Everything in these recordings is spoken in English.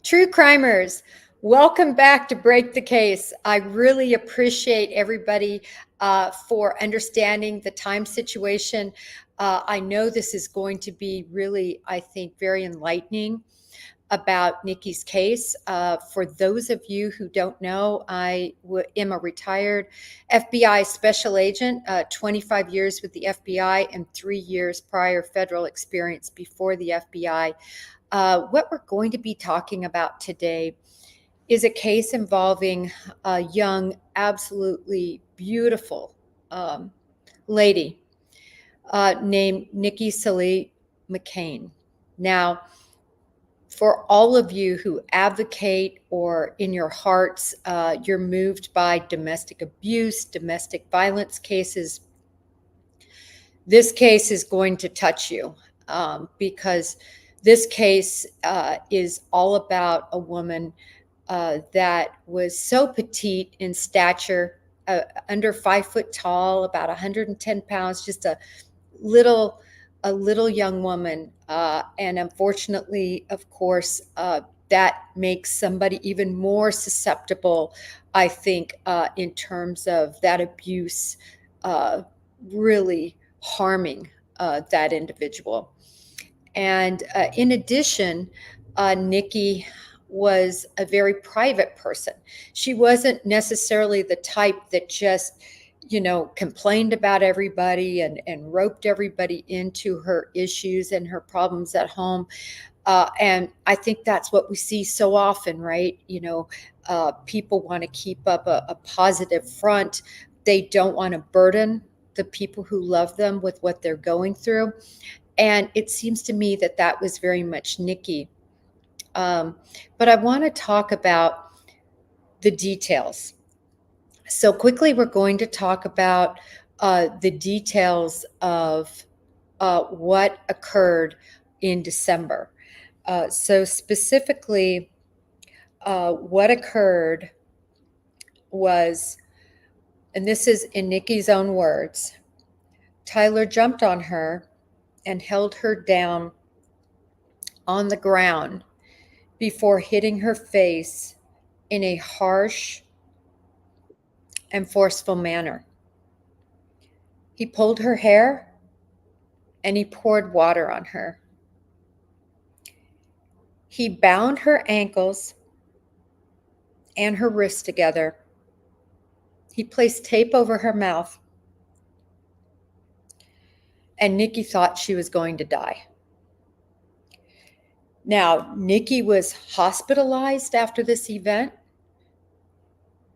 True crimers, welcome back to Break the Case. I really appreciate everybody for understanding the time situation. I know this is going to be really, I think, very enlightening about Nikki's case. For those of you who don't know, I am a retired FBI special agent, 25 years with the FBI and 3 years prior federal experience before the FBI. What we're going to be talking about today is a case involving a young, absolutely beautiful lady named Nikki Saelee McCain. Now, for all of you who advocate or in your hearts, you're moved by domestic abuse, domestic violence cases, this case is going to touch you because this case is all about a woman that was so petite in stature, under 5 foot tall, about 110 pounds, just a little young woman. And unfortunately, of course, that makes somebody even more susceptible, I think, in terms of that abuse really harming that individual. And in addition, Nikki was a very private person. She wasn't necessarily the type that just, complained about everybody and roped everybody into her issues and her problems at home. And I think that's what we see so often, right? People want to keep up a positive front. They don't want to burden the people who love them with what they're going through. And it seems to me that that was very much Nikki. But I want to talk about the details. So quickly, we're going to talk about the details of what occurred in December. So specifically, what occurred was, and this is in Nikki's own words, Tyler jumped on her and held her down on the ground before hitting her face in a harsh and forceful manner. He pulled her hair and he poured water on her. He bound her ankles and her wrists together. He placed tape over her mouth. And Nikki thought she was going to die. Now, Nikki was hospitalized after this event.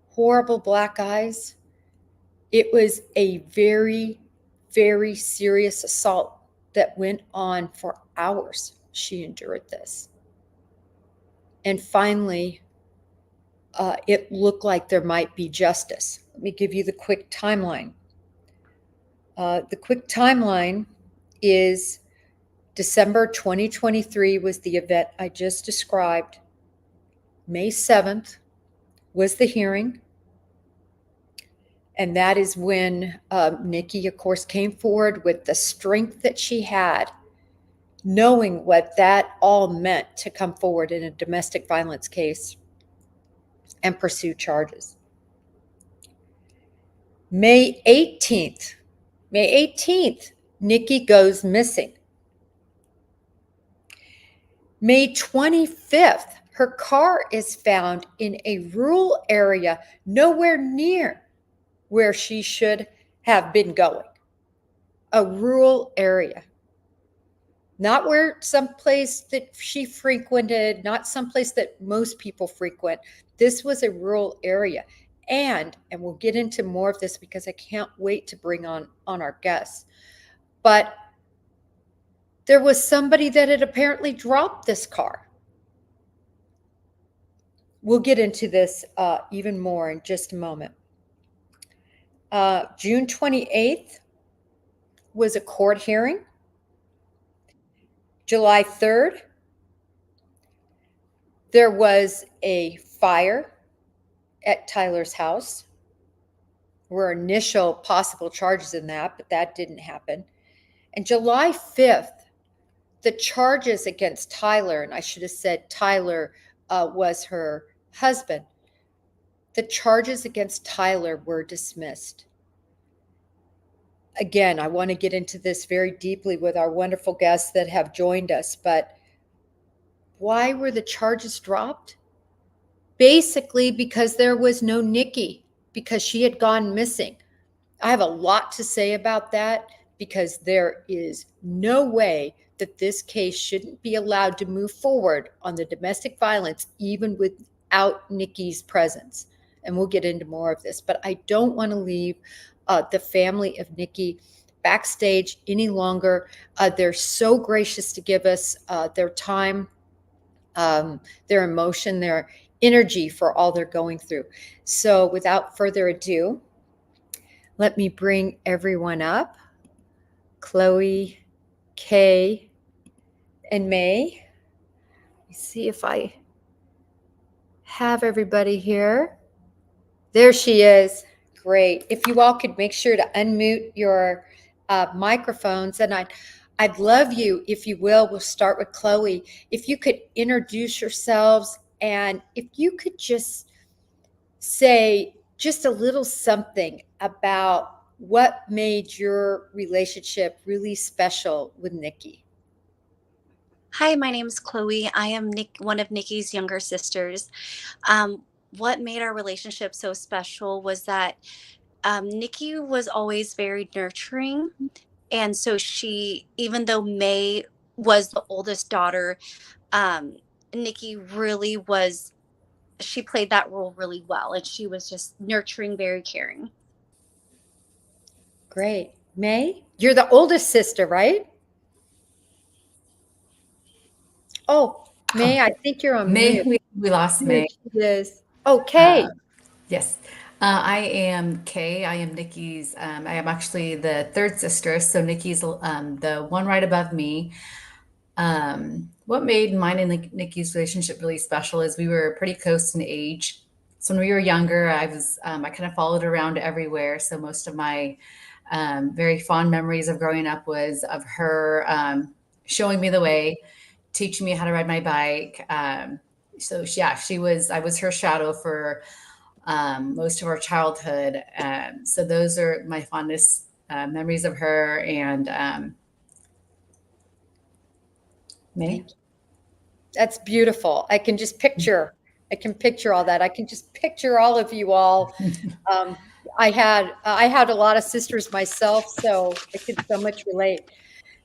Horrible black eyes. It was a very, very serious assault that went on for hours. She endured this. And finally, it looked like there might be justice. Let me give you the quick timeline. The quick timeline is December 2023 was the event I just described. May 7th was the hearing. And that is when Nikki, of course, came forward with the strength that she had, knowing what that all meant to come forward in a domestic violence case and pursue charges. May 18th, Nikki goes missing. May 25th, her car is found in a rural area, nowhere near where she should have been going. A rural area. Not where someplace that she frequented, not someplace that most people frequent. This was a rural area. And we'll get into more of this because I can't wait to bring on our guests. But there was somebody that had apparently dropped this car. We'll get into this even more in just a moment. June 28th was a court hearing. July 3rd, there was a fire at Tyler's house. There were initial possible charges in that, but that didn't happen. And July 5th, the charges against Tyler, and I should have said Tyler was her husband. The charges against Tyler were dismissed. Again, I want to get into this very deeply with our wonderful guests that have joined us, but why were the charges dropped? Basically, because there was no Nikki, because she had gone missing. I have a lot to say about that because there is no way that this case shouldn't be allowed to move forward on the domestic violence, even without Nikki's presence. And we'll get into more of this, but I don't want to leave the family of Nikki backstage any longer. They're so gracious to give us their time, their emotion, their energy for all they're going through. So without further ado, let me bring everyone up. Chloe, Kay, and May. Let me see if I have everybody here. There she is. Great. If you all could make sure to unmute your microphones, and I'd love you, if you will, we'll start with Chloe. If you could introduce yourselves, and if you could just say just a little something about what made your relationship really special with Nikki. Hi, my name is Chloe. I am one of Nikki's younger sisters. What made our relationship so special was that Nikki was always very nurturing. And so even though May was the oldest daughter, Nikki really she played that role really well. And she was just nurturing, very caring. Great. May, you're the oldest sister, right? Oh, May, I think you're on May, mute. we lost There May. she is. Okay. Yes. I am Kay. I am Nikki's, I am actually the third sister. So Nikki's the one right above me. What made mine and Nikki's relationship really special is we were pretty close in age. So when we were younger, I kind of followed around everywhere. So most of my very fond memories of growing up was of her showing me the way, teaching me how to ride my bike. I was her shadow for most of our childhood. So those are my fondest memories of her. And May. That's beautiful. I can picture all that. I can just picture all of you all. I had a lot of sisters myself, so I can so much relate.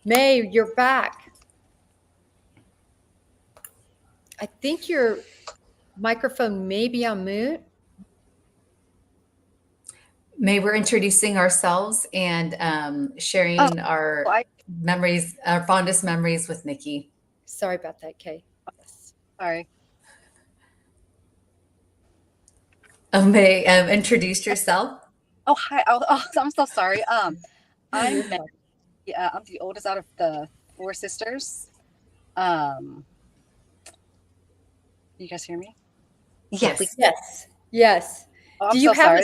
May, you're back. I think your microphone may be on mute. May, we're introducing ourselves and sharing our memories, our fondest memories with Nikki. Sorry about that, Kay. Yes. Sorry. May, introduce yourself. Oh, hi. I'm so sorry. I'm May. I'm the oldest out of the four sisters. You guys hear me? Yes. Yes. Oh, Do you have sorry.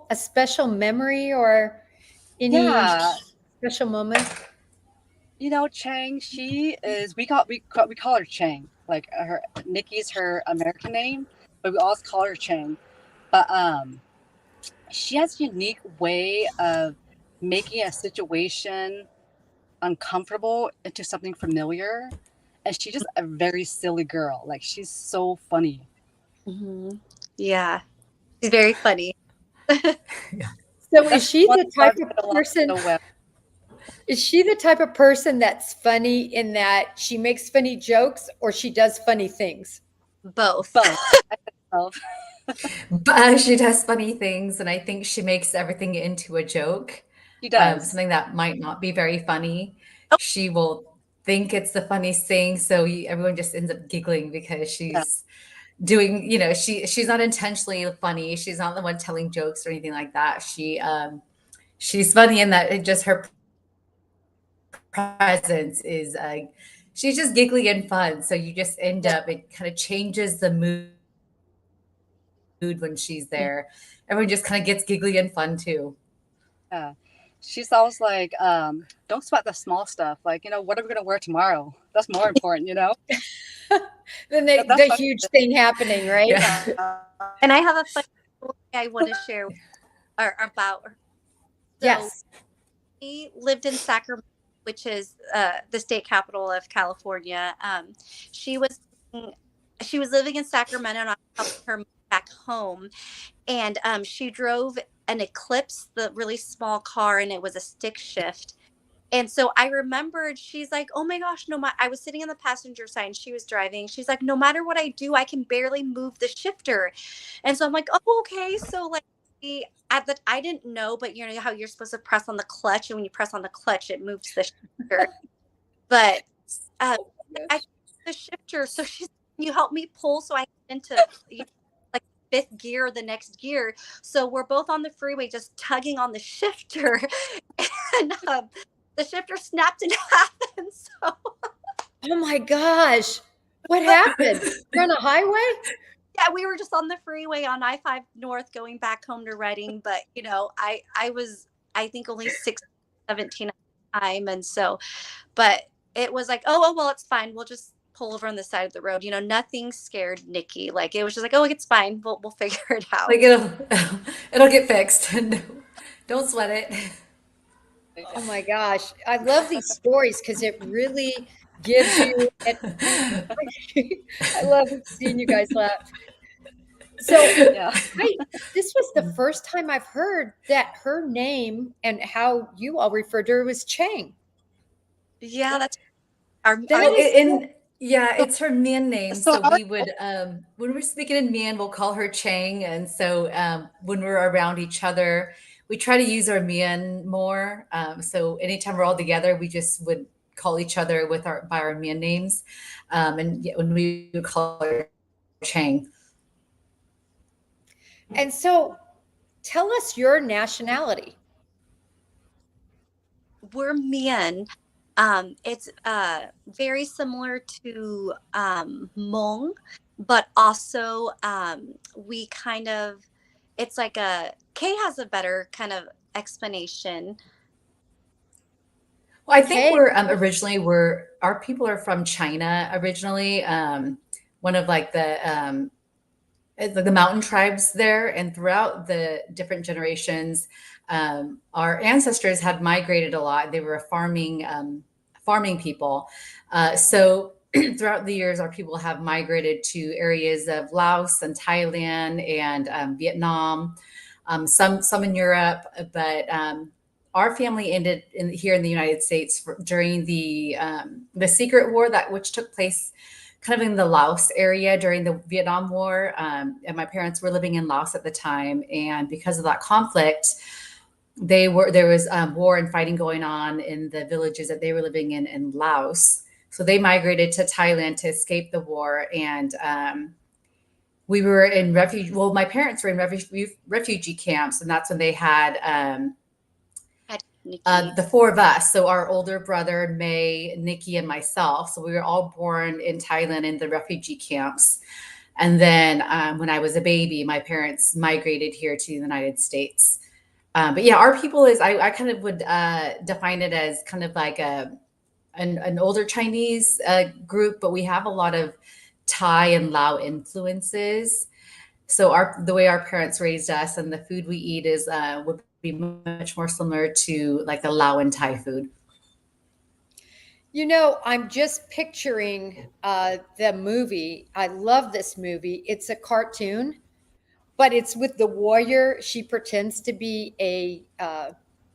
a special memory or any special moment? You know, Chang. She is. We call her Chang. Like Nikki's her American name, but we always call her Chang. But she has a unique way of making a situation uncomfortable into something familiar, and she's just a very silly girl. Like, she's so funny. Mm-hmm. Yeah, she's very funny. Yeah. So is she the type of person? Is she the type of person that's funny in that she makes funny jokes, or she does funny things? Both. But she does funny things, and I think she makes everything into a joke. She does. Something that might not be very funny. She will think it's the funniest thing, so everyone just ends up giggling because she's doing, she's not intentionally funny. She's not the one telling jokes or anything like that. She's funny in that her presence is she's just giggly and fun. So you just end up, it kind of changes the mood when she's there. Everyone just kind of gets giggly and fun too. Yeah. She's always like, don't sweat the small stuff. Like, what are we going to wear tomorrow? That's more important, than That's the funny. huge thing happening, right? Yeah. And I have a funny story I want to share about her. So Yes. we lived in Sacramento, which is the state capital of California. She was she was living in Sacramento, and I was helping her move back home. And she drove an Eclipse, the really small car, and it was a stick shift. And so I remembered, she's like, oh my gosh, no, I was sitting on the passenger side and she was driving. She's like, no matter what I do, I can barely move the shifter. And so I'm like, oh, okay. So like I didn't know, but you know how you're supposed to press on the clutch, and when you press on the clutch, it moves the shifter. But Oh, I gosh. the shifter. So she's, can you help me pull so I get into, you know, like fifth gear or the next gear. So we're both on the freeway just tugging on the shifter. And the shifter snapped in half. And so Oh my gosh. What happened? You're on a highway? yeah, we were just on the freeway on I-5 North going back home to Reading. But you know, I was, I think, only 17 at the time. And so, but it was like, oh well, it's fine, we'll just pull over on the side of the road. You know, nothing scared Nikki. Like, it was just like, oh, it's fine, we'll figure it out. Like it'll get fixed. Don't sweat it. Oh my gosh. I love these stories because it really gives you an, I love seeing you guys laugh. So Yeah. this was the first time I've heard that her name and how you all referred to her was Chang. Yeah, that's our That Well, is and yeah, it's her Mian name. So So we would, when we're speaking in Mian, we'll call her Chang. And so when we're around each other, we try to use our Mian more. So anytime we're all together, we just would call each other with our by our Mian names. And yeah, when we would call her Chang. And so tell us your nationality. we're Mian. It's very similar to Hmong, but also we kind of, it's like a, Kay has a better kind of explanation. Well, I think Okay. we're originally we're our people are from China originally. One of like the mountain tribes there, and throughout the different generations, our ancestors had migrated a lot. They were a farming people. So throughout the years, our people have migrated to areas of Laos and Thailand and Vietnam, some in Europe, but our family ended here in the United States during the Secret War that which took place kind of in the Laos area during the Vietnam War. And my parents were living in Laos at the time. And because of that conflict, there was war and fighting going on in the villages that they were living in Laos. So they migrated to Thailand to escape the war. And we were in refuge. Well, my parents were in refugee camps, and that's when they had Nikki. the four of us. So our older brother, May, Nikki, and myself. So we were all born in Thailand in the refugee camps. And then when I was a baby, my parents migrated here to the United States. But yeah, our people is I kind of would define it as kind of like an older Chinese group, but we have a lot of Thai and Lao influences. So the way our parents raised us and the food we eat is would be much more similar to like the Lao and Thai food. You know, I'm just picturing the movie. I love this movie. It's a cartoon, but it's with the warrior. She pretends to be a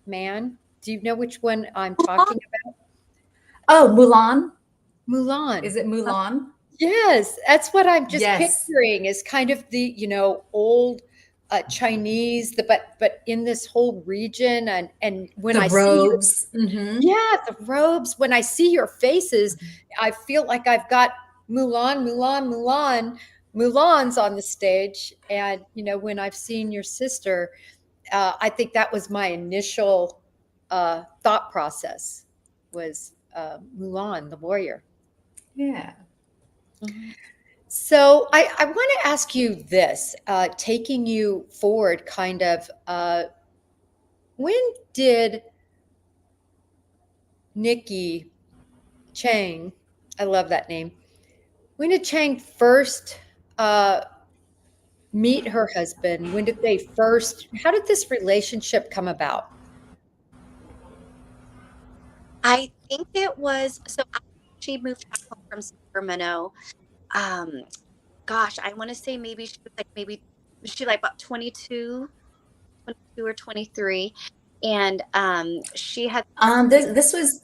man. Do you know which one I'm talking about? Oh, Mulan. Mulan. Is it Mulan? Yes, that's what I'm just Yes. picturing is kind of the, old Chinese, but in this whole region, and when The I see your, robes. Hmm. yeah, the robes, when I see your faces, I feel like I've got Mulan, Mulan, Mulan, Mulan's on the stage. And, when I've seen your sister, I think that was my initial thought process was Mulan, the warrior. Yeah. Mhm. So I want to ask you this, taking you forward, kind of, when did Nikki Chang, I love that name, When did Chang first meet her husband? When did they first, how did this relationship come about? I think it was so after she moved back home from Sacramento. Um, gosh, I want to say maybe she was like maybe she like about 22 or 23, and she had This was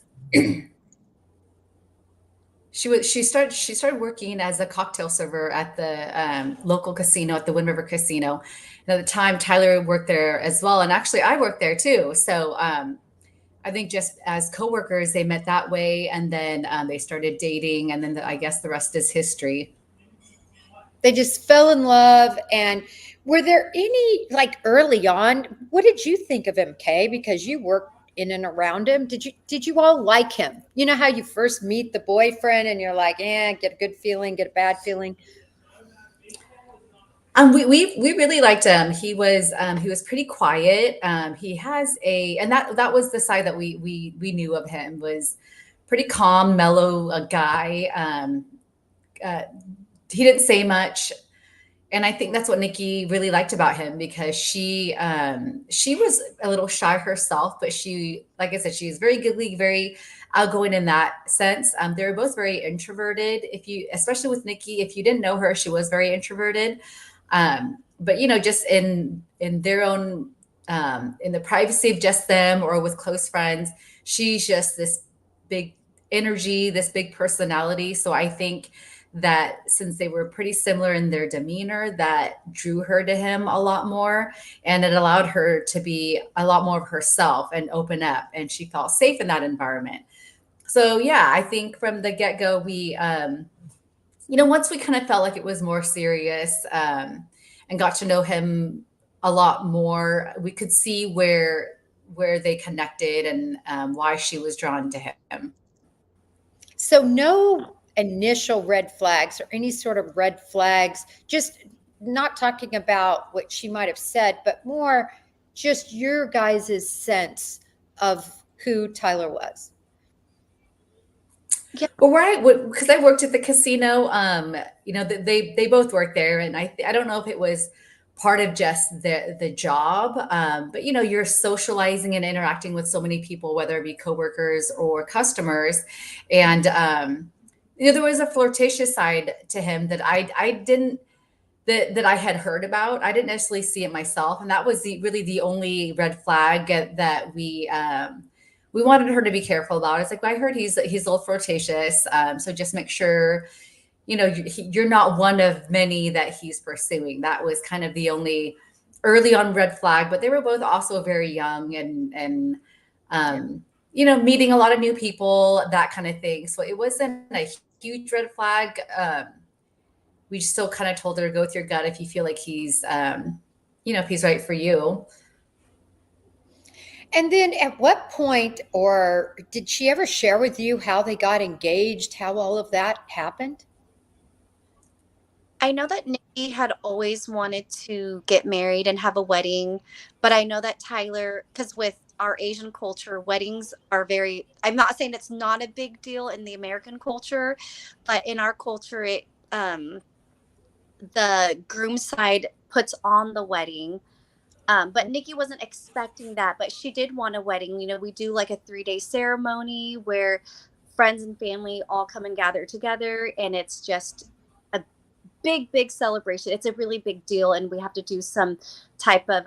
she started working as a cocktail server at the local casino at the Wind River Casino. And at the time, Tyler worked there as well, and actually, I worked there too. So I think just as coworkers, they met that way, and then they started dating, and then I guess the rest is history. They just fell in love. And were there any, like early on, what did you think of him, Kay? Because you worked in and around him. Did you all like him? You know how you first meet the boyfriend and you're like, get a good feeling, get a bad feeling. We really liked him. He was pretty quiet. He has and that was the side that we knew of him, was pretty calm, mellow guy. Uh, he didn't say much, and I think that's what Nikki really liked about him, because she was a little shy herself, but she, like I said, she was very goodly, very outgoing in that sense. They were both very introverted. Especially with Nikki, if you didn't know her, she was very introverted. But just in their own in the privacy of just them or with close friends, she's just this big energy, this big personality. So I think that since they were pretty similar in their demeanor, that drew her to him a lot more, and it allowed her to be a lot more of herself and open up, and she felt safe in that environment. So yeah, I think from the get-go, we once we kind of felt like it was more serious, and got to know him a lot more, we could see where they connected, and why she was drawn to him. So no initial red flags or any sort of red flags, just not talking about what she might have said, but more just your guys' sense of who Tyler was. yeah. Well, because I worked at the casino, they both worked there, and I don't know if it was part of just the job, but you're socializing and interacting with so many people, whether it be coworkers or customers, and there was a flirtatious side to him that I didn't that I had heard about. I didn't necessarily see it myself, and that was really the only red flag that we wanted her to be careful about. It's like, well, I heard he's a little flirtatious, so just make sure you're not one of many that he's pursuing. That was kind of the only early on red flag. But they were both also very young, and meeting a lot of new people, that kind of thing. So it wasn't a huge red flag. We still kind of told her to go with your gut if you feel like he's if he's right for you. And then at what point, or did she ever share with you how they got engaged, how all of that happened? I know that Nikki had always wanted to get married and have a wedding, but I know that Tyler, because with our Asian culture, weddings are very, I'm not saying it's not a big deal in the American culture, but in our culture, the groom side puts on the wedding. But Nikki wasn't expecting that, but she did want a wedding. We do like a 3-day ceremony where friends and family all come and gather together, and it's just a big celebration. It's a really big deal, and we have to do some type of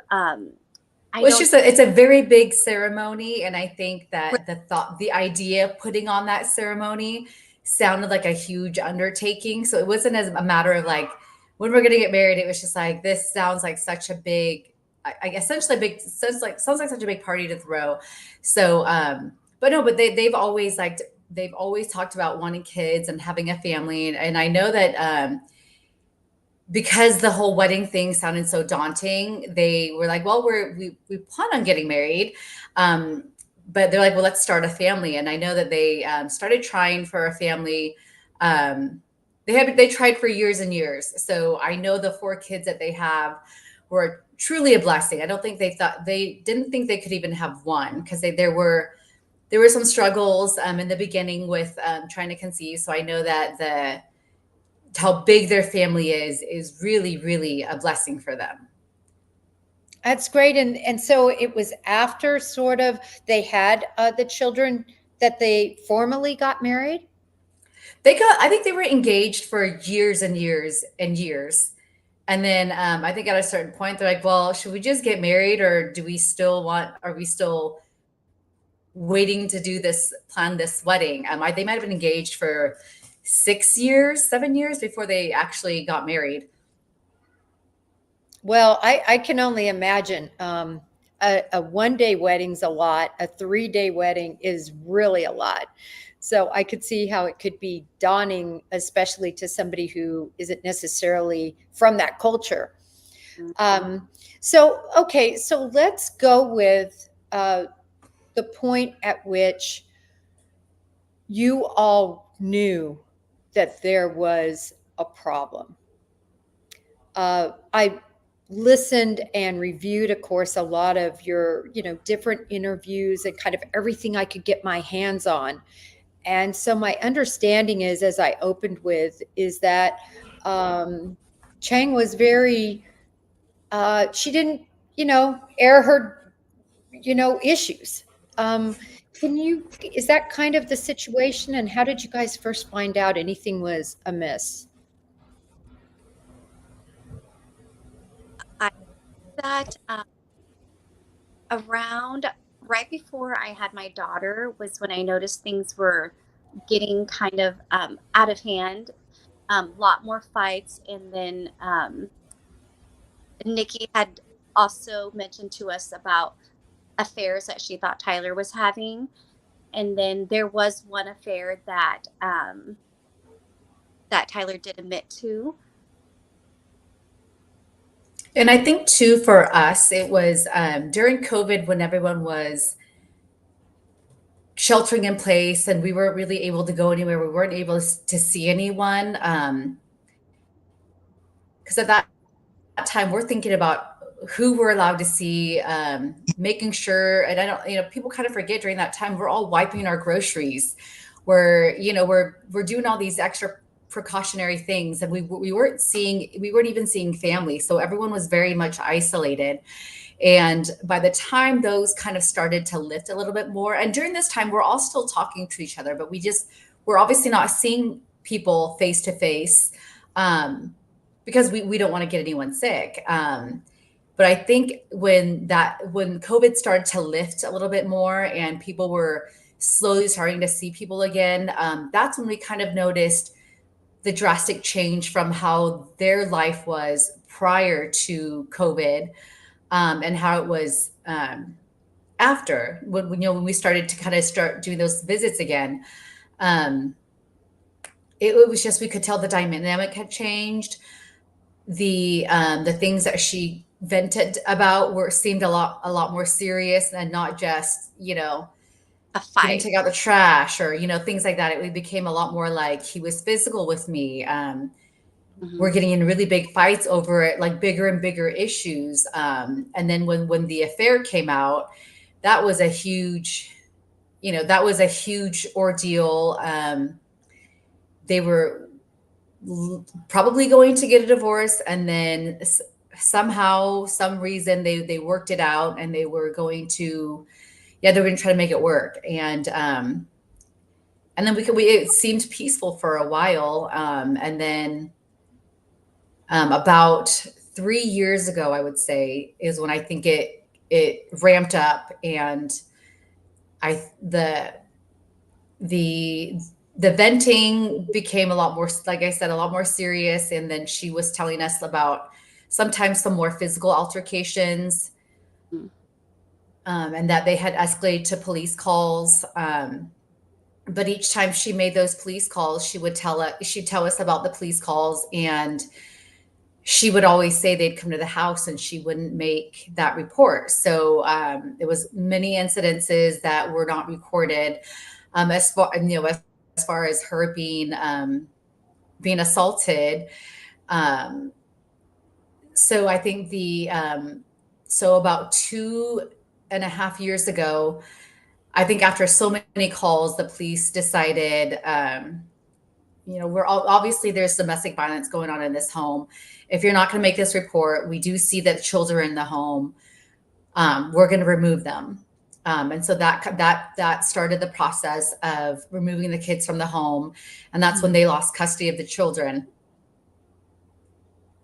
It's a very big ceremony, and I think that the idea of putting on that ceremony sounded like a huge undertaking. So it wasn't as a matter of like, when we're going to get married, it was just like, this sounds like such a big, I guess, essentially big, sounds like such a big party to throw. So, but no, but they've always talked about wanting kids and having a family, and I know that because the whole wedding thing sounded so daunting, they were like, well, we plan on getting married. But they're like, well, let's start a family. And I know that they started trying for a family. They tried for years and years. So I know the 4 kids that they have were truly a blessing. I don't think they didn't think they could even have one, because there were some struggles in the beginning with trying to conceive. So I know that how big their family is really, really a blessing for them. That's great. And so it was after sort of they had the children that they formally got married? I think they were engaged for years and years and years. And then I think at a certain point, they're like, well, should we just get married, or are we still waiting to plan this wedding? They might have been engaged for 6 years, 7 years before they actually got married. Well, I can only imagine. A 1 day wedding's a lot. A 3 day wedding is really a lot. So I could see how it could be daunting, especially to somebody who isn't necessarily from that culture. Okay, so let's go with the point at which you all knew that there was a problem. I listened and reviewed, of course, a lot of your, different interviews and kind of everything I could get my hands on. And so my understanding is, as I opened with, is that Chang was she didn't, air her, issues. Is that kind of the situation? And how did you guys first find out anything was amiss? I that around right before I had my daughter was when I noticed things were getting kind of out of hand. Lot more fights, and then Nikki had also mentioned to us about affairs that she thought Tyler was having, and then there was one affair that that Tyler did admit to. And I think too, for us, it was during COVID when everyone was sheltering in place and we weren't really able to go anywhere. We weren't able to see anyone. Because at that time, we're thinking about who we're allowed to see, making sure, and I don't, people kind of forget during that time, we're all wiping our groceries. We're doing all these extra precautionary things, and we weren't even seeing family. So everyone was very much isolated. And by the time those kind of started to lift a little bit more, and during this time, we're all still talking to each other, but we're obviously not seeing people face to face because we don't want to get anyone sick. But I think when COVID started to lift a little bit more and people were slowly starting to see people again, that's when we kind of noticed the drastic change from how their life was prior to COVID, and how it was after when we started to kind of start doing those visits again. It was just, we could tell the dynamic had changed. The things that she vented about seemed a lot more serious and not just, A fight. take out the trash or, things like that. It became a lot more like he was physical with me. We're getting in really big fights over it, like bigger and bigger issues. And then when the affair came out, that was a huge ordeal. They were probably going to get a divorce, and then somehow, some reason, they worked it out, and they were going to try to make it work. And then it seemed peaceful for a while. And then about 3 years ago, I would say, is when I think it ramped up, and the venting became a lot more, like I said, a lot more serious. And then she was telling us about sometimes some more physical altercations, and that they had escalated to police calls. But each time she made those police calls, she'd tell us about the police calls, and she would always say they'd come to the house, and she wouldn't make that report. So it was many incidences that were not recorded, as far as her being assaulted. So I think so about 2.5 years ago, I think after so many calls, the police decided we're all, obviously there's domestic violence going on in this home. If you're not going to make this report, we do see that children are in the home. We're going to remove them. And so that started the process of removing the kids from the home. And that's when they lost custody of the children.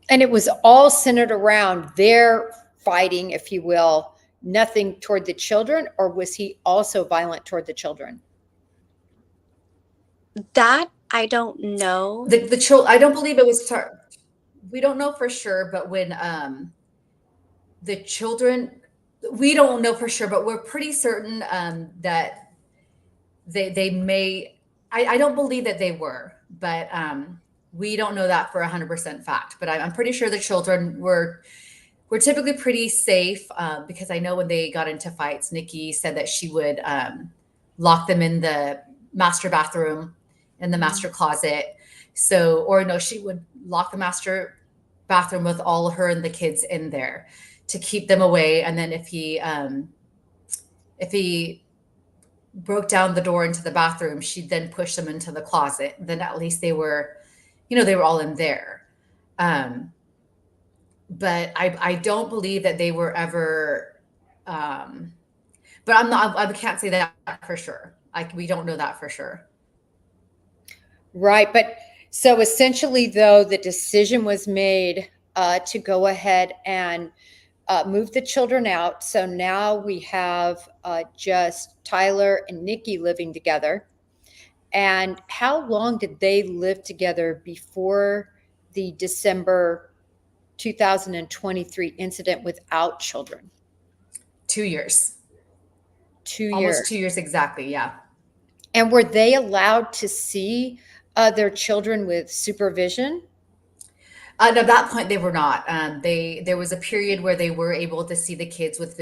And it was all centered around their fighting, if you will, nothing toward the children, or was he also violent toward the children? That I don't know. The children, I don't believe it was, we don't know for sure, but when the children, we don't know for sure, but we're pretty certain that they may, I don't believe that they were, but we don't know that for 100% fact. But I'm pretty sure the children were typically pretty safe because I know when they got into fights, Nikki said that she would lock them in the master bathroom, in the master closet. So, or no, she would lock the master bathroom with all her and the kids in there to keep them away. And then if he broke down the door into the bathroom, she'd then push them into the closet. Then at least they were, they were all in there. But I don't believe that they were ever, but I can't say that for sure. We don't know that for sure. Right. But so essentially, though, the decision was made to go ahead and move the children out. So now we have just Tyler and Nikki living together. And how long did they live together before the December 2023 incident without children? 2 years. 2 years. Almost 2 years exactly, yeah. And were they allowed to see their children with supervision? At that point, they were not. There was a period where they were able to see the kids with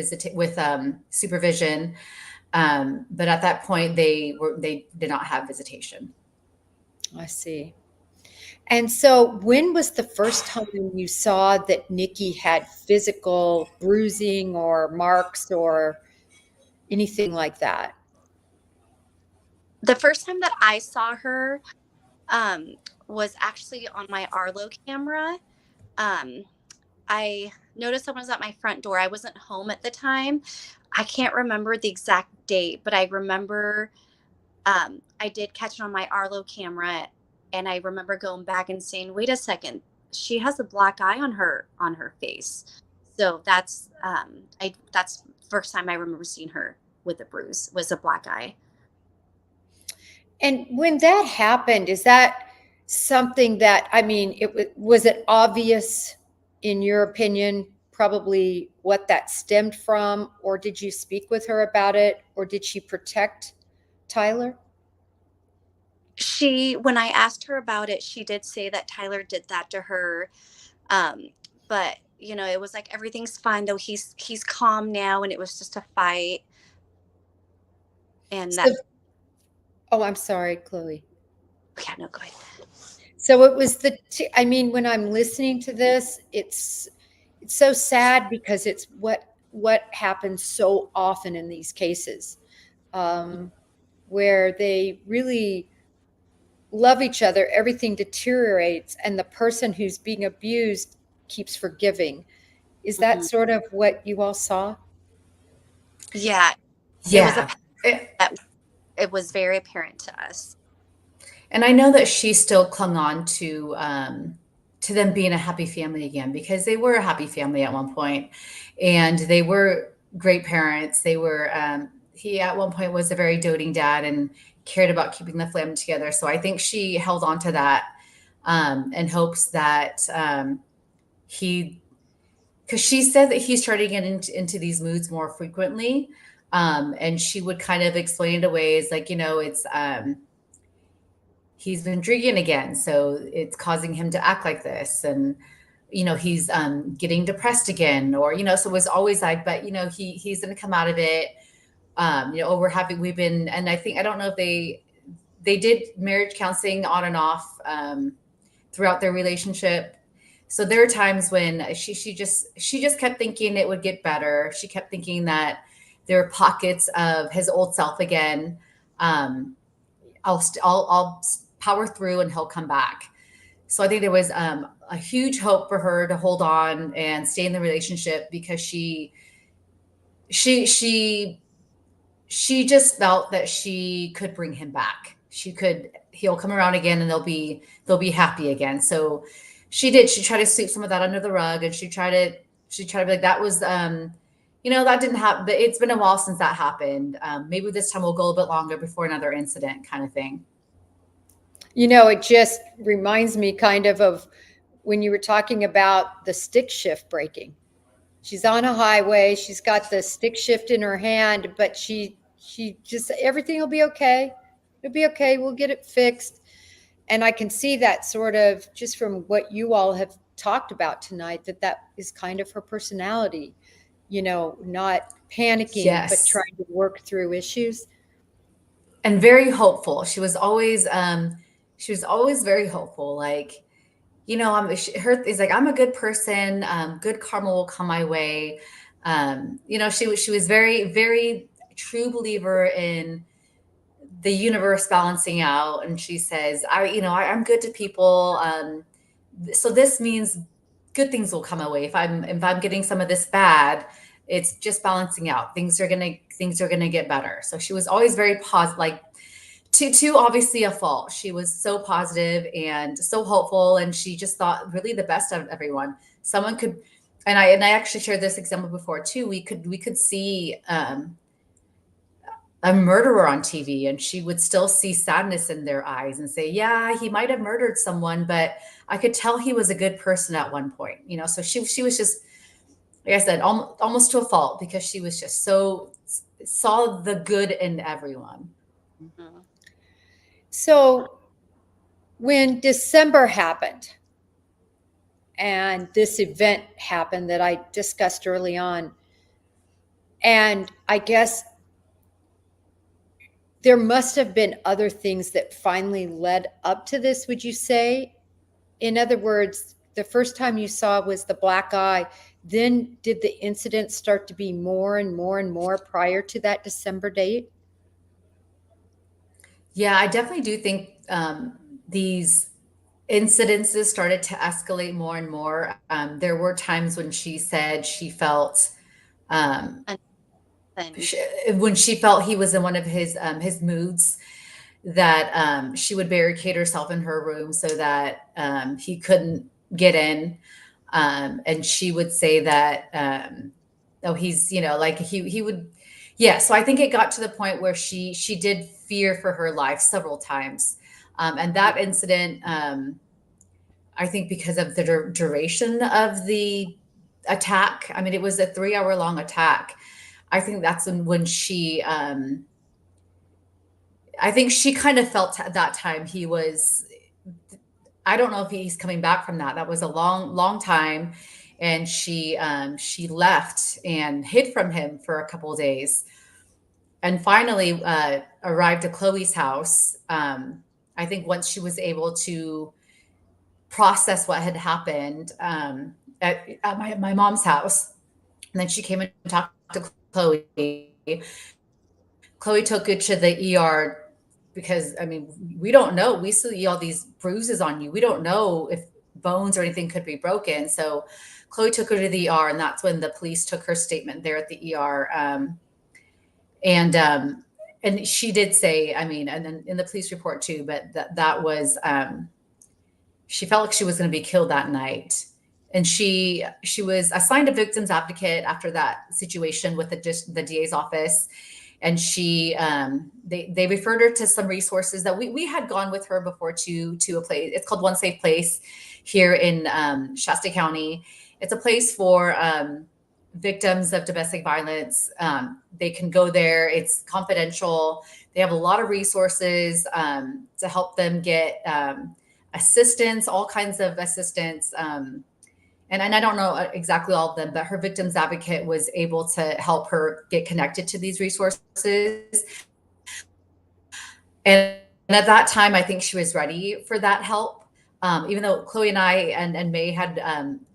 supervision, but at that point, they did not have visitation. I see. And so, when was the first time you saw that Nikki had physical bruising or marks or anything like that? The first time that I saw her was actually on my Arlo camera. I noticed someone was at my front door. I wasn't home at the time. I can't remember the exact date, but I remember I did catch it on my Arlo camera, and I remember going back and saying, "Wait a second, she has a black eye on her face." So that's that's the first time I remember seeing her with a bruise, was a black eye. And when that happened, is that something that, I mean, was it obvious, in your opinion, probably what that stemmed from, or did you speak with her about it, or did she protect Tyler? When I asked her about it, she did say that Tyler did that to her. But it was like, everything's fine though. He's calm now, and it was just a fight. And that. Oh, I'm sorry, Chloe. Yeah, no, go ahead. So it was I mean, when I'm listening to this, it's so sad because it's what happens so often in these cases, where they really love each other, everything deteriorates, and the person who's being abused keeps forgiving. Is that sort of what you all saw? Yeah. Yeah. It was very apparent to us. And I know that she still clung on to them being a happy family again, because they were a happy family at one point, and they were great parents. They were, he at one point was a very doting dad and cared about keeping the family together. So I think she held on to that in hopes that because she said that he started getting into these moods more frequently. And she would kind of explain it away as like, it's, he's been drinking again, so it's causing him to act like this. And, he's getting depressed again, or, so it was always like, but, he's going to come out of it. We're happy. And I don't know if they did marriage counseling on and off throughout their relationship. So there are times when she just kept thinking it would get better. She kept thinking that there are pockets of his old self again. I'll power through and he'll come back. So I think there was a huge hope for her to hold on and stay in the relationship, because she just felt that she could bring him back. He'll come around again, and they'll be happy again. So she tried to sweep some of that under the rug, and she tried to be like, that was, that didn't happen. It's been a while since that happened. Maybe this time we'll go a bit longer before another incident, kind of thing. It just reminds me kind of when you were talking about the stick shift breaking. She's on a highway. She's got the stick shift in her hand, but she just, everything will be okay. It'll be okay. We'll get it fixed. And I can see that sort of just from what you all have talked about tonight, that is kind of her personality, not panicking, Yes. but trying to work through issues. And very hopeful. She was always very hopeful. Like, is like, I'm a good person. Good karma will come my way. She was very, very true believer in the universe balancing out. And she says, I'm good to people. So this means good things will come my way. If I'm getting some of this bad, it's just balancing out. Things are gonna get better. So she was always very positive, like, to obviously a fault. She was so positive and so hopeful, and she just thought really the best of everyone. Someone could, and I actually shared this example before too. We could see a murderer on TV, and she would still see sadness in their eyes and say, yeah, he might have murdered someone, but I could tell he was a good person at one point. So she was just, like I said, almost to a fault, because she was just saw the good in everyone. Mm-hmm. So when December happened and this event happened that I discussed early on, and I guess there must have been other things that finally led up to this, would you say? In other words, the first time you saw was the black eye. Then did the incident start to be more and more and more prior to that December date? Yeah, I definitely do think these incidences started to escalate more and more. There were times when she said she felt when she felt he was in one of his moods, that she would barricade herself in her room so that he couldn't get in. And she would say that, oh, he's, like he would. Yeah. So I think it got to the point where she did fear for her life several times. And that incident, I think because of the duration of the attack, I mean, it was a 3-hour long attack. I think that's when she, I think she kind of felt at that time he was, I don't know if he's coming back from that. That was a long, long time. And she left and hid from him for a couple of days, and finally arrived at Chloe's house. I think once she was able to process what had happened at my mom's house, and then she came and talked to Chloe. Chloe took it to the ER, because, I mean, we don't know. We see all these bruises on you. We don't know if bones or anything could be broken. So Chloe took her to the ER, and that's when the police took her statement there at the ER. And she did say, I mean, and then in the police report too, but that was, she felt like she was going to be killed that night. And she was assigned a victim's advocate after that situation with the DA's office. And she, they referred her to some resources that we had gone with her before to a place. It's called One Safe Place here in Shasta County. It's a place for victims of domestic violence. They can go there. It's confidential. They have a lot of resources to help them get assistance, all kinds of assistance. And I don't know exactly all of them, but her victims advocate was able to help her get connected to these resources. And at that time, I think she was ready for that help. Even though Chloe and I and May had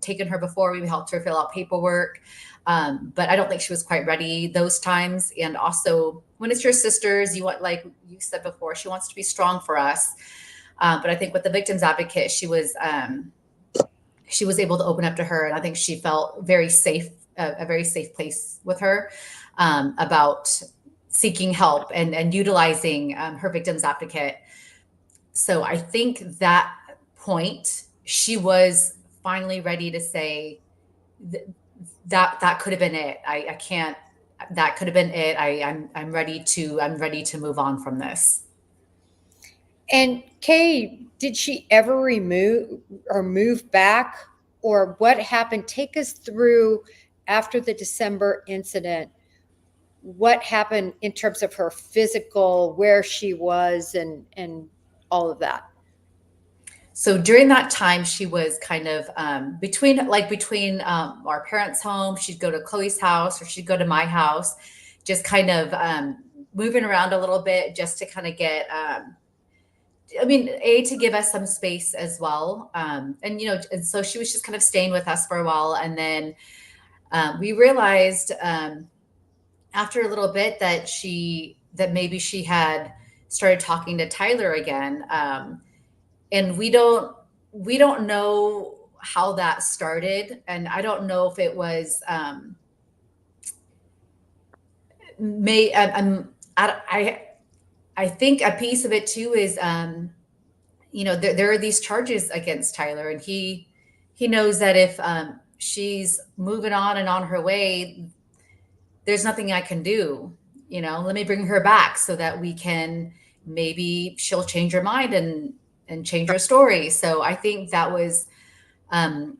taken her before, we helped her fill out paperwork. But I don't think she was quite ready those times. And also, when it's your sisters, you want, like you said before, she wants to be strong for us. But I think with the victim's advocate, she was able to open up to her, and I think she felt very safe, a very safe place with her, about seeking help and utilizing her victim's advocate. So I think that point, she was finally ready to say that could have been it. I can't. That could have been it. I'm ready to move on from this. And Kay, did she ever remove or move back, or what happened? Take us through after the December incident. What happened in terms of her physical, where she was, and all of that? So during that time, she was kind of between our parents' home. She'd go to Chloe's house, or she'd go to my house, just kind of moving around a little bit, just to kind of get. To give us some space as well, and so she was just kind of staying with us for a while, and then we realized after a little bit that maybe she had started talking to Tyler again. And we don't know how that started, and I don't know if it was I think a piece of it too is there are these charges against Tyler, and he knows that if she's moving on and on her way, there's nothing I can do. Let me bring her back so that maybe she'll change her mind and change her story. So I think that was, I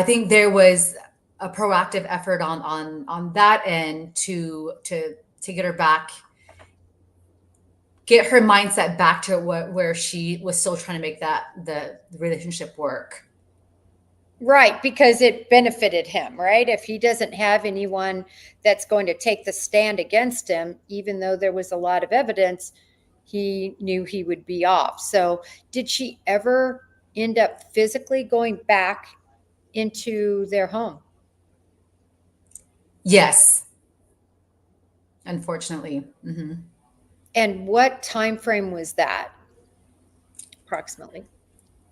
think there was a proactive effort on that end to get her back, get her mindset back to where she was still trying to make the relationship work. Right, because it benefited him, right? If he doesn't have anyone that's going to take the stand against him, even though there was a lot of evidence, he knew he would be off. So did she ever end up physically going back into their home? Yes. Unfortunately. Mm-hmm. And what time frame was that, approximately?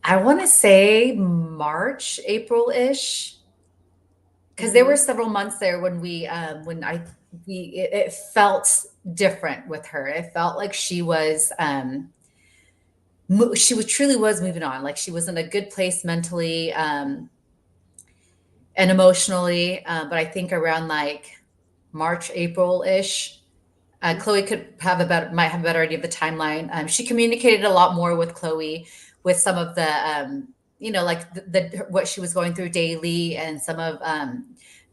I want to say March, April-ish, because there were several months there when it felt different with her. It felt like she truly was moving on. Like she was in a good place mentally and emotionally. But I think around like March, April-ish, Chloe might have a better idea of the timeline. She communicated a lot more with Chloe with some of the, like what she was going through daily, and some of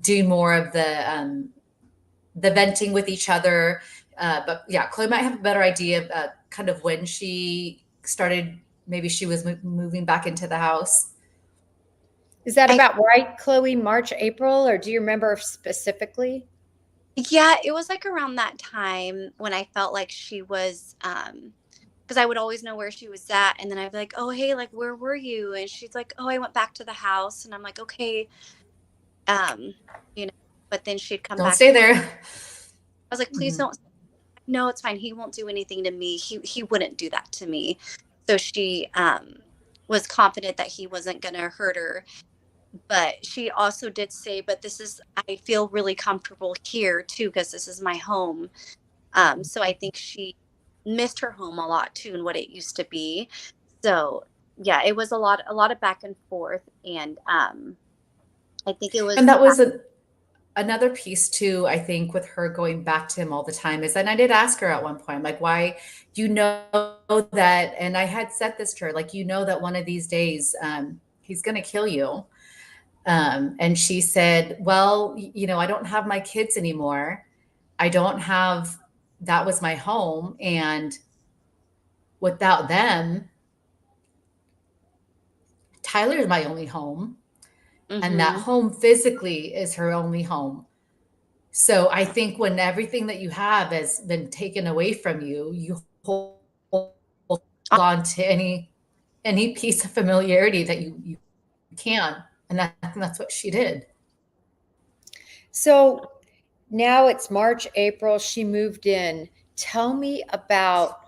doing more of the venting with each other. But yeah, Chloe might have a better idea of kind of when she started. Maybe she was moving back into the house. Is that about right, Chloe? March, April, or do you remember specifically? Yeah, it was like around that time when I felt like she was, because I would always know where she was at, and then I'd be like, "Oh, hey, like where were you?" And she's like, "Oh, I went back to the house," and I'm like, "Okay," um, But then she'd come Don't back. stay there. I was like, "Please don't." No, it's fine. He won't do anything to me. He wouldn't do that to me. So she was confident that he wasn't going to hurt her. But she also did say, "But I feel really comfortable here too, because this is my home." So I think she missed her home a lot too, and what it used to be. So yeah, it was a lot of back and forth, and I think it was. And that was another piece too, I think, with her going back to him all the time is, and I did ask her at one point, like, why, that, and I had said this to her, like, that one of these days he's going to kill you. And she said, well, I don't have my kids anymore. That was my home. And without them, Tyler's my only home. And that home physically is her only home. So I think when everything that you have has been taken away from you, you hold on to any piece of familiarity that you can. And that's what she did. So now it's March, April. She moved in. Tell me about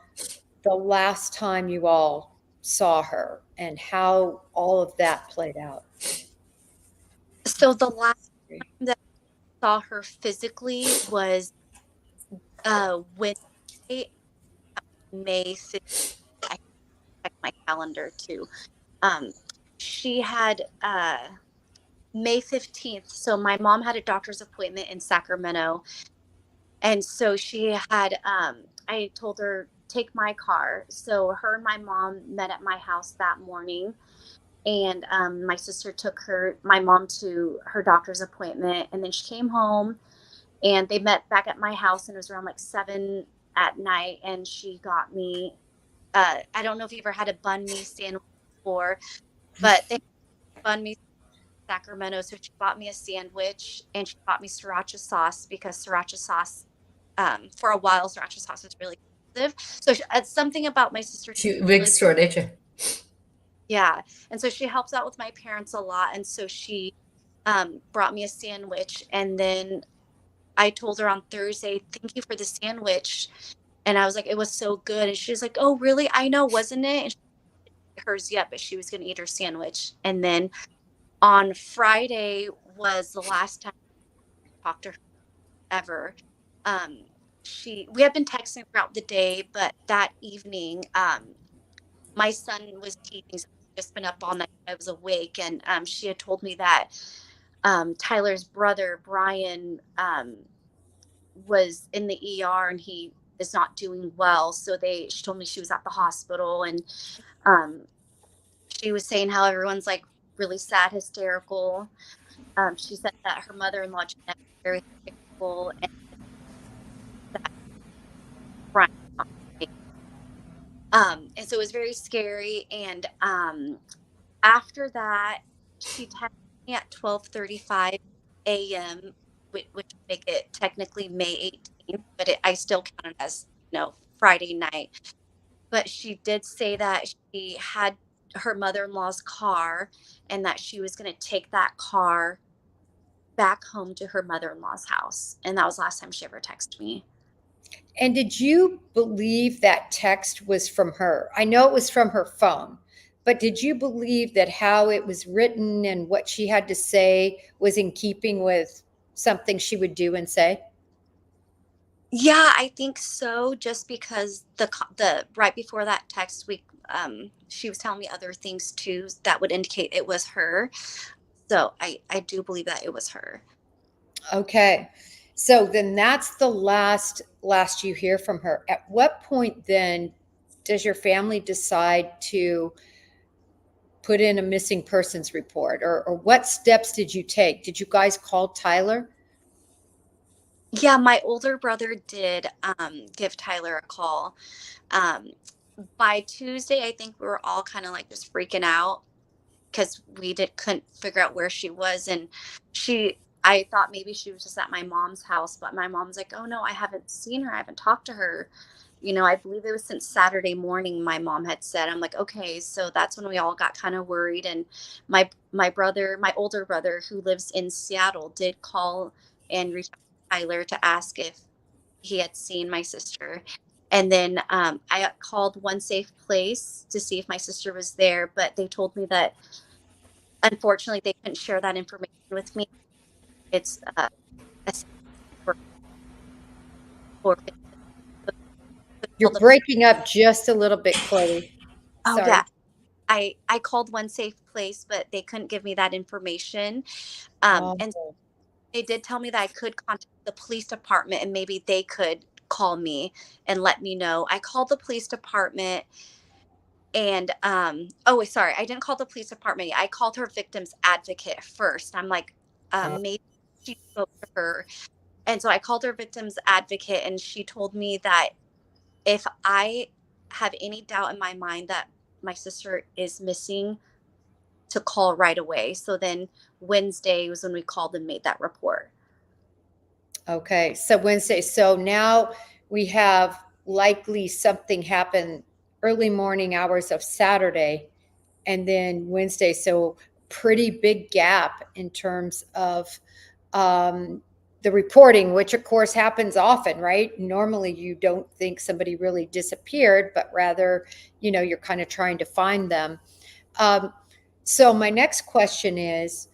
the last time you all saw her and how all of that played out? So the last time that I saw her physically was Wednesday, May 15th. I checked my calendar too. Um, she had May 15th. So my mom had a doctor's appointment in Sacramento. And so she had, I told her, take my car. So her and my mom met at my house that morning. And my sister took my mom to her doctor's appointment. And then she came home and they met back at my house. And it was around like 7 at night. And she got me, I don't know if you ever had a bun me sandwich before, but they had bun me Sacramento. So she bought me a sandwich and she bought me sriracha sauce because sriracha sauce, for a while, sriracha sauce was really expensive. So it's something about my sister. She big Really, store, did you? yeah. And so she helps out with my parents a lot. And so she brought me a sandwich. And then I told her on Thursday, thank you for the sandwich. And I was like, it was so good. And she was like, oh, really? I know, wasn't it? And she didn't eat hers yet, but she was going to eat her sandwich. And then on Friday was the last time I talked to her ever. Um, we had been texting throughout the day, but that evening, my son was teething. So I'd just been up all night. I was awake, and she had told me that Tyler's brother Brian was in the ER and he is not doing well. So she told me she was at the hospital, and um, she was saying how everyone's like really sad, hysterical. She said that her mother-in-law Jeanette was very hysterical and that Brian. And so it was very scary. And after that, she texted me at 12:35 a.m., which would make it technically May 18th, but I still count it as, Friday night. But she did say that she had her mother-in-law's car and that she was going to take that car back home to her mother-in-law's house. And that was the last time she ever texted me. And did you believe that text was from her? I know it was from her phone, but did you believe that how it was written and what she had to say was in keeping with something she would do and say? Yeah, I think so. Just because the right before that text week, she was telling me other things too that would indicate it was her. So I do believe that it was her. Okay. So then that's the last you hear from her. At what point then does your family decide to put in a missing persons report, or what steps did you take? Did you guys call Tyler? Yeah, my older brother did give Tyler a call. Um, by Tuesday, I think we were all kind of like just freaking out because we couldn't figure out where she was. And I thought maybe she was just at my mom's house, but my mom's like, oh no, I haven't seen her. I haven't talked to her. I believe it was since Saturday morning, my mom had said. I'm like, okay. So that's when we all got kind of worried. And my older brother who lives in Seattle did call and reach out to Tyler to ask if he had seen my sister. And then I called One Safe Place to see if my sister was there, but they told me that unfortunately they couldn't share that information with me. It's a for, for You're breaking up just a little bit, Chloe. oh Sorry. yeah. I called One Safe Place, but they couldn't give me that information. And Oh, they did tell me that I could contact the police department and maybe they could call me and let me know. I called the police department and oh sorry, I didn't call the police department. I called her victim's advocate first. I'm like, maybe she spoke to her. And so I called her victim's advocate and she told me that if I have any doubt in my mind that my sister is missing, to call right away. So then Wednesday was when we called and made that report. okay. So Wednesday. So now we have likely something happen early morning hours of Saturday and then Wednesday. So pretty big gap in terms of um, the reporting, which of course happens often, right? Normally you don't think somebody really disappeared, but rather, you're kind of trying to find them. So my next question is,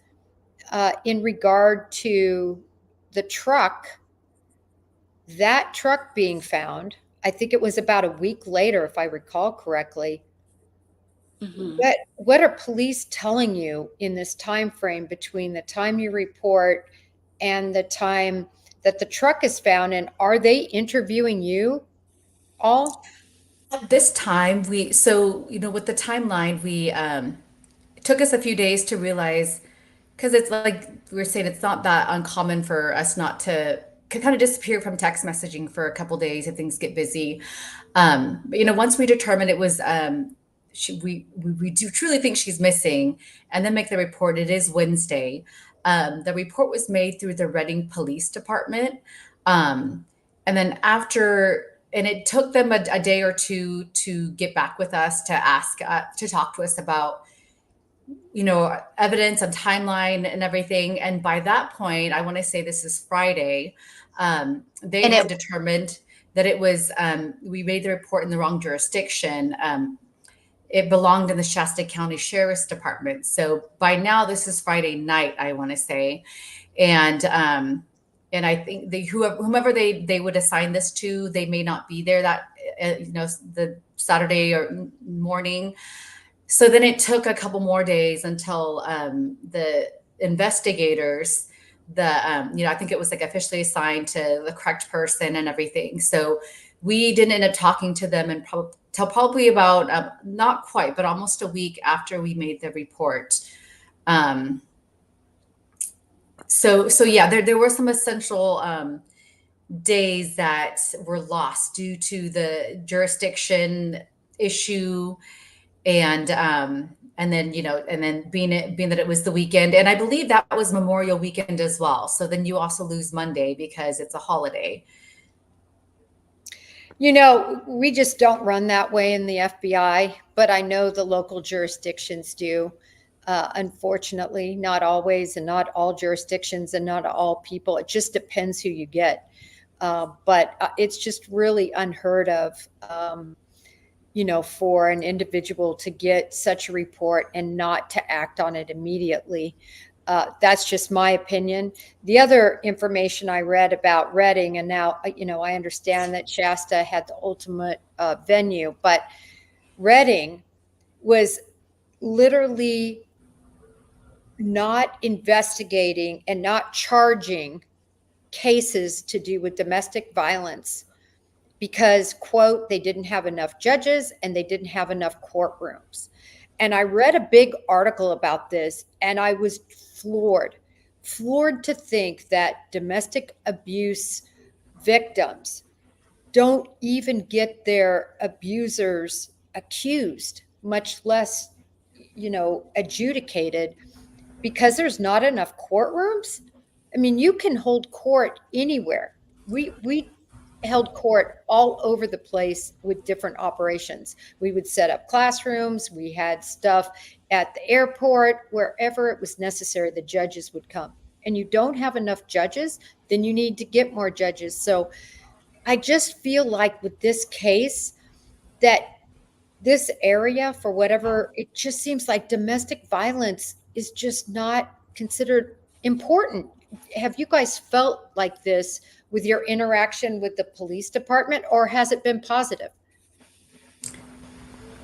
in regard to the truck, that truck being found, I think it was about a week later, if I recall correctly. Mhm. What are police telling you in this time frame between the time you report and the time that the truck is found? And are they interviewing you all? At this time, with the timeline, it took us a few days to realize, because it's like we were saying, it's not that uncommon for us not to kind of disappear from text messaging for a couple days if things get busy. But once we determined it was, we do truly think she's missing, and then make the report. It is Wednesday. The report was made through the Reading Police Department, and then and it took them a day or two to get back with us to ask to talk to us about evidence and timeline and everything. And by that point, I want to say this is Friday, they And had determined that it was, we made the report in the wrong jurisdiction. It belonged in the Shasta County Sheriff's Department. So by now, this is Friday night, I want to say. And I think whomever they would assign this to, they may not be there that, the Saturday or morning. So then it took a couple more days until the investigators, I think it was like officially assigned to the correct person and everything. So we didn't end up talking to them till probably about not quite, but almost a week after we made the report. So yeah, there were some essential days that were lost due to the jurisdiction issue, and then being that it was the weekend, and I believe that was Memorial Weekend as well. So then you also lose Monday because it's a holiday. We just don't run that way in the FBI, but I know the local jurisdictions do. Unfortunately, not always, and not all jurisdictions, and not all people. It just depends who you get. But it's just really unheard of, for an individual to get such a report and not to act on it immediately. That's just my opinion. The other information I read about Reading, and now, I understand that Shasta had the ultimate venue, but Reading was literally not investigating and not charging cases to do with domestic violence because, quote, they didn't have enough judges and they didn't have enough courtrooms. And I read a big article about this, and I was floored to think that domestic abuse victims don't even get their abusers accused, much less, adjudicated, because there's not enough courtrooms. I mean, you can hold court anywhere. We held court all over the place with different operations. We would set up classrooms. We had stuff at the airport, wherever it was necessary, the judges would come. And you don't have enough judges, then you need to get more judges. So I just feel like with this case that this area, for whatever, it just seems like domestic violence is just not considered important. Have you guys felt like this with your interaction with the police department, or has it been positive?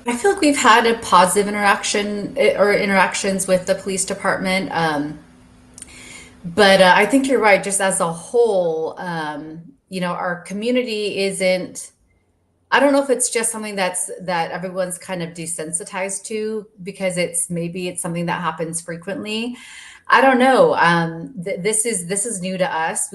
I feel like we've had a positive interaction or interactions with the police department. But I think you're right. Just as a whole, our community isn't. I don't know if it's just something that everyone's kind of desensitized to because maybe it's something that happens frequently. I don't know. This is new to us.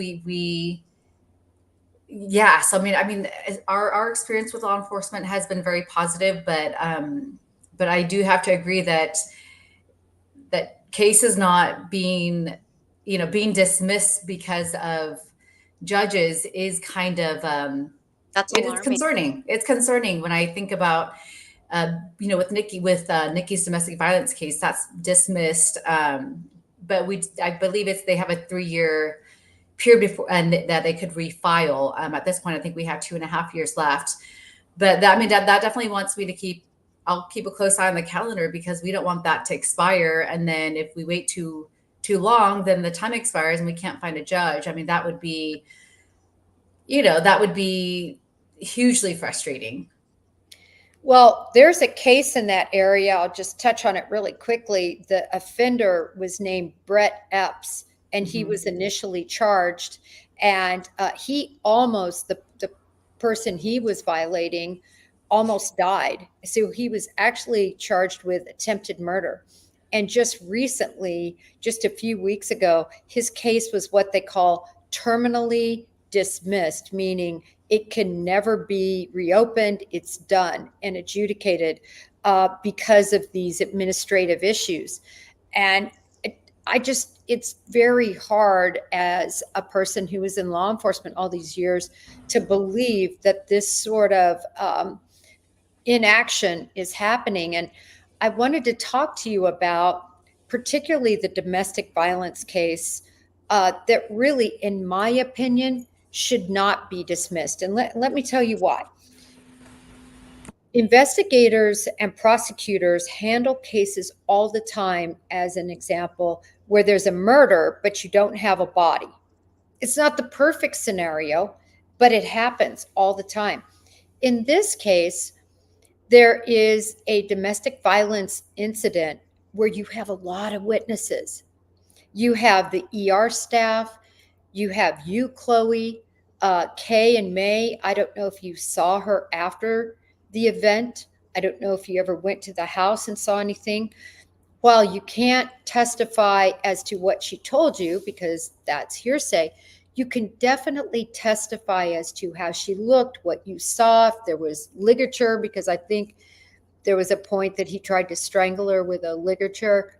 Yeah. So I mean, our experience with law enforcement has been very positive, but I do have to agree that cases not being dismissed because of judges is kind of That's it is alarming. concerning. It's concerning when I think about with Nikki's domestic violence case that's dismissed, but I believe they have a 3-year period before, and that they could refile. At this point, I think we have 2.5 years left. But that, I mean, that definitely wants me to I'll keep a close eye on the calendar, because we don't want that to expire. And then if we wait too long, then the time expires and we can't find a judge. I mean, that would be, that would be hugely frustrating. Well, there's a case in that area. I'll just touch on it really quickly. The offender was named Brett Epps, and he was initially charged. And he almost, the person he was violating almost died. So he was actually charged with attempted murder. And just recently, just a few weeks ago, his case was what they call terminally dismissed, meaning it can never be reopened. It's done and adjudicated because of these administrative issues. And it's very hard as a person who was in law enforcement all these years to believe that this sort of inaction is happening. And I wanted to talk to you about particularly the domestic violence case that really, in my opinion, should not be dismissed. And let me tell you why. Investigators and prosecutors handle cases all the time, as an example, where there's a murder, but you don't have a body. It's not the perfect scenario, but it happens all the time. In this case, there is a domestic violence incident where you have a lot of witnesses. You have the ER staff, you have you, Chloe, Kay and May. I don't know if you saw her after the event. I don't know if you ever went to the house and saw anything. While you can't testify as to what she told you, because that's hearsay, you can definitely testify as to how she looked, what you saw, if there was ligature, because I think there was a point that he tried to strangle her with a ligature.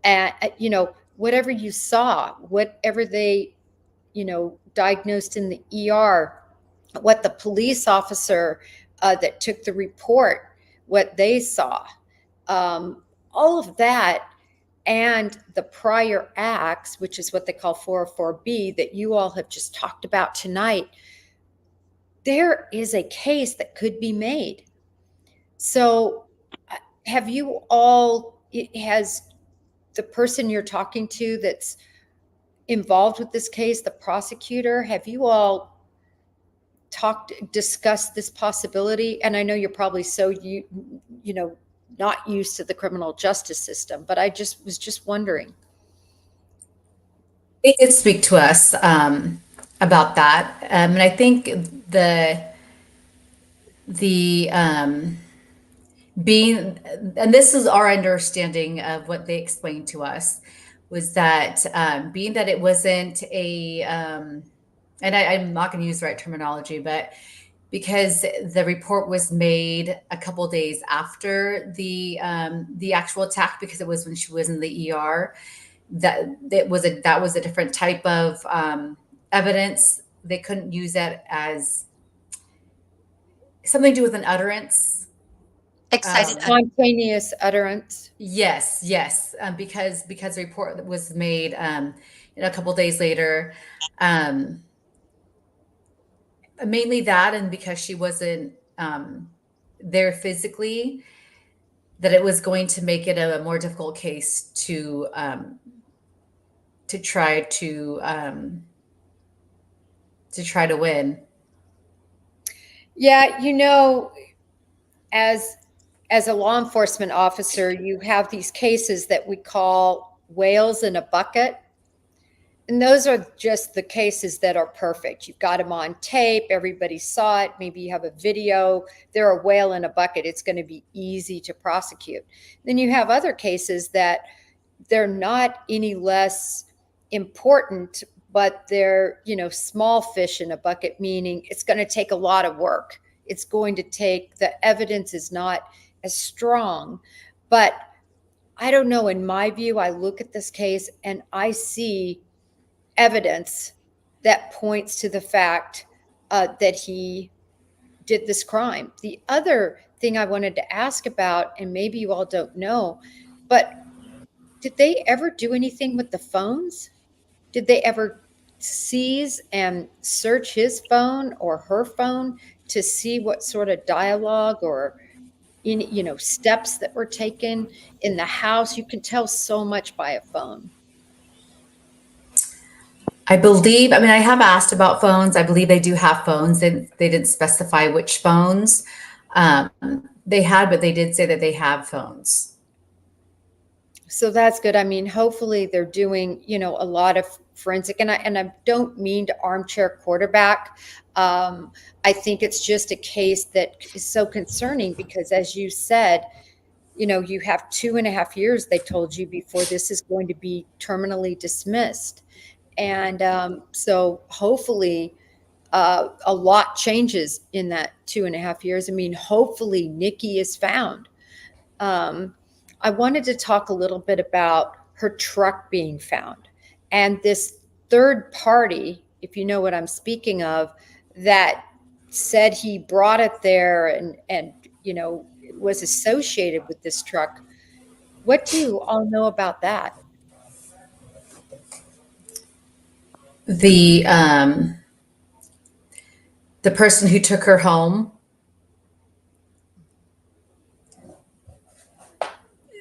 And, whatever you saw, whatever they, diagnosed in the ER, what the police officer that took the report, what they saw, all of that, and the prior acts, which is what they call 404B, that you all have just talked about tonight, there is a case that could be made. So have you all, has the person you're talking to that's involved with this case, the prosecutor, have you all discussed this possibility? And I know you're probably so, not used to the criminal justice system, but I was just wondering. They did speak to us about that, and I think the being, and this is our understanding of what they explained to us, was that being that it wasn't and I'm not going to use the right terminology, but because the report was made a couple days after the actual attack, because it was when she was in the ER, that was a different type of evidence. They couldn't use that as something to do with an utterance. Excited. Spontaneous utterance. Yes, because the report was made a couple days later. Mainly that, and because she wasn't there physically, that it was going to make it a more difficult case to try to win. Yeah, as a law enforcement officer, you have these cases that we call whales in a bucket. And those are just the cases that are perfect. You've got them on tape. Everybody saw it. Maybe you have a video. They're a whale in a bucket. It's going to be easy to prosecute. Then you have other cases that they're not any less important, but they're, small fish in a bucket, meaning it's going to take a lot of work. It's going to take, the evidence is not as strong. But I don't know, in my view, I look at this case and I see evidence that points to the fact that he did this crime. The other thing I wanted to ask about, and maybe you all don't know, but did they ever do anything with the phones? Did they ever seize and search his phone or her phone to see what sort of dialogue or steps that were taken in the house. You can tell so much by a phone. I believe, I mean, I have asked about phones. I believe they do have phones. They didn't specify which phones they had, but they did say that they have phones. So that's good. I mean, hopefully they're doing, a lot of forensic, and I don't mean to armchair quarterback. I think it's just a case that is so concerning because, as you said, you have 2.5 years, they told you, before this is going to be terminally dismissed. And so hopefully a lot changes in that 2.5 years. I mean, hopefully Nikki is found. I wanted to talk a little bit about her truck being found and this third party, if you know what I'm speaking of, that said he brought it there and was associated with this truck. What do you all know about that? The person who took her home.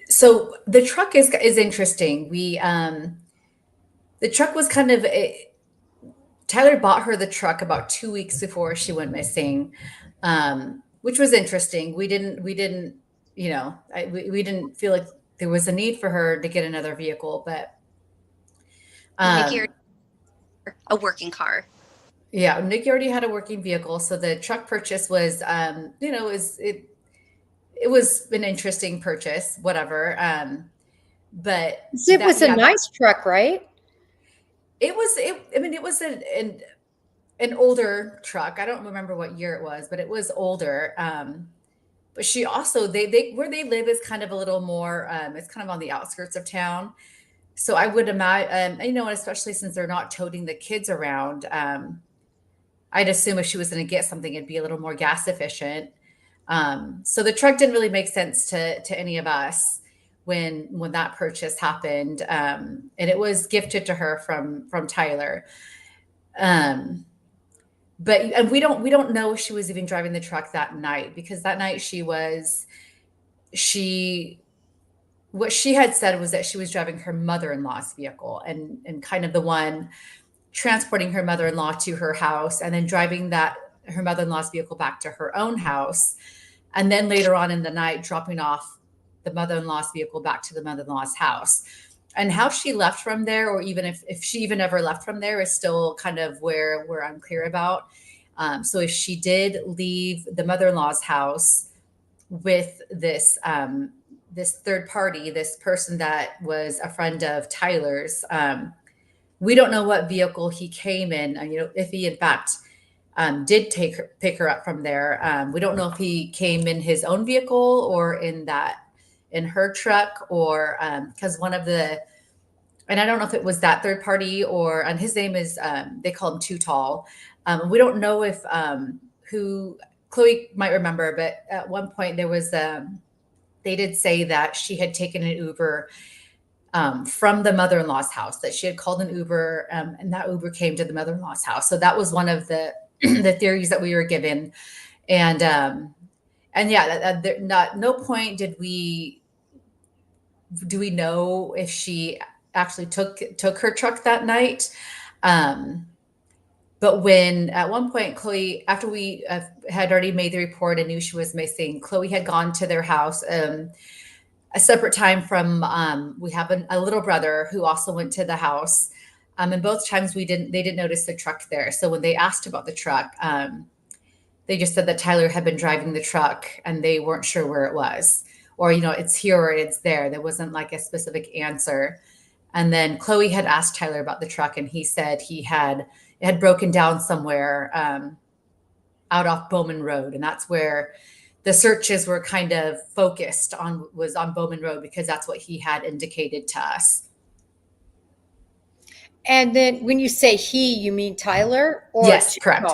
So the truck is interesting. The truck was kind of Tyler bought her the truck about 2 weeks before she went missing, which was interesting. We didn't we didn't feel like there was a need for her to get another vehicle, but Nikki a working car. Yeah, Nikki already had a working vehicle, so the truck purchase was, it was an interesting purchase, whatever. But It was a nice truck, right? It was. I mean, it was an older truck. I don't remember what year it was, but it was older. But she also they where they live is kind of a little more. It's kind of on the outskirts of town, so I would imagine, especially since they're not toting the kids around. I'd assume if she was going to get something, it'd be a little more gas efficient. So the truck didn't really make sense to any of us when that purchase happened, and it was gifted to her from Tyler. But and we don't know if she was even driving the truck that night, because that night what she had said was that she was driving her mother-in-law's vehicle and kind of the one transporting her mother-in-law to her house, and then driving her mother-in-law's vehicle back to her own house. And then later on in the night, dropping off the mother-in-law's vehicle back to the mother-in-law's house. And how she left from there, or even if she even ever left from there, is still kind of where we're unclear about. So if she did leave the mother-in-law's house with this third party, this person that was a friend of Tyler's, we don't know what vehicle he came in. If he in fact did pick her up from there. We don't know if he came in his own vehicle or in her truck, or because and I don't know if it was that third party and his name is, they call him Too Tall. We don't know if who Chloe might remember, but at one point there was, they did say that she had taken an Uber from the mother-in-law's house, that she had called an Uber, and that Uber came to the mother-in-law's house. So that was one of the the theories that we were given. And yeah, not no point do we know if she actually took her truck that night. But when at one point Chloe, after we had already made the report and knew she was missing, Chloe had gone to their house a separate time from, we have a little brother who also went to the house. And both times they didn't notice the truck there. So when they asked about the truck, they just said that Tyler had been driving the truck and they weren't sure where it was, or, it's here or it's there. There wasn't like a specific answer. And then Chloe had asked Tyler about the truck, and he said it had broken down somewhere out off Bowman Road. And that's where the searches were kind of focused on, was on Bowman Road, because that's what he had indicated to us. And then when you say he, you mean Tyler? Or yes, correct.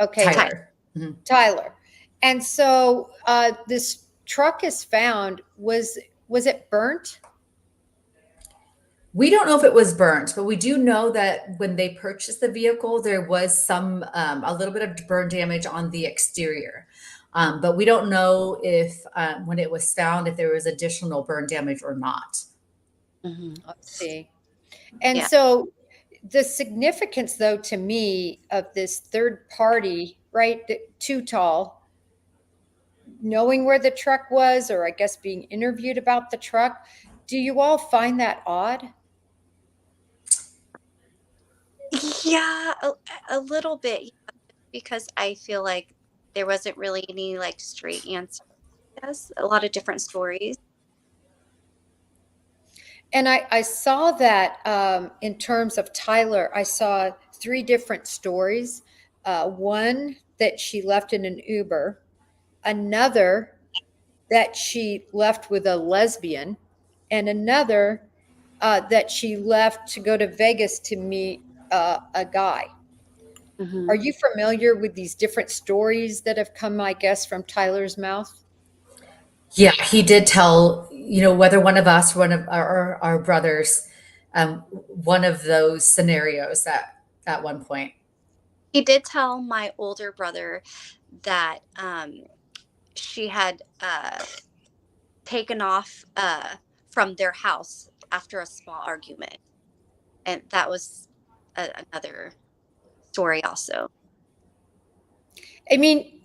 Okay. Tyler. Mm-hmm. Tyler. And so this truck is found. Was it burnt? We don't know if it was burnt, but we do know that when they purchased the vehicle, there was a little bit of burn damage on the exterior. But we don't know if, when it was found, if there was additional burn damage or not. Mhm. I see. And Yeah. so the significance, though, to me of this third party, right, too tall, knowing where the truck was, or I guess being interviewed about the truck, do you all find that odd? Yeah, a little bit, yeah, because I feel like there wasn't really any like straight answer. Yes, a lot of different stories. And I saw that in terms of Tyler, I saw three different stories. One that she left in an Uber, another that she left with a lesbian, and another that she left to go to Vegas to meet a guy. Are Hmm. you familiar with these different stories that have come, I guess, from Tyler's mouth? Yeah, he did tell, whether one of us, one of our brothers, one of those scenarios at one point. He did tell my older brother that she had taken off from their house after a small argument, and that was another story also. I mean,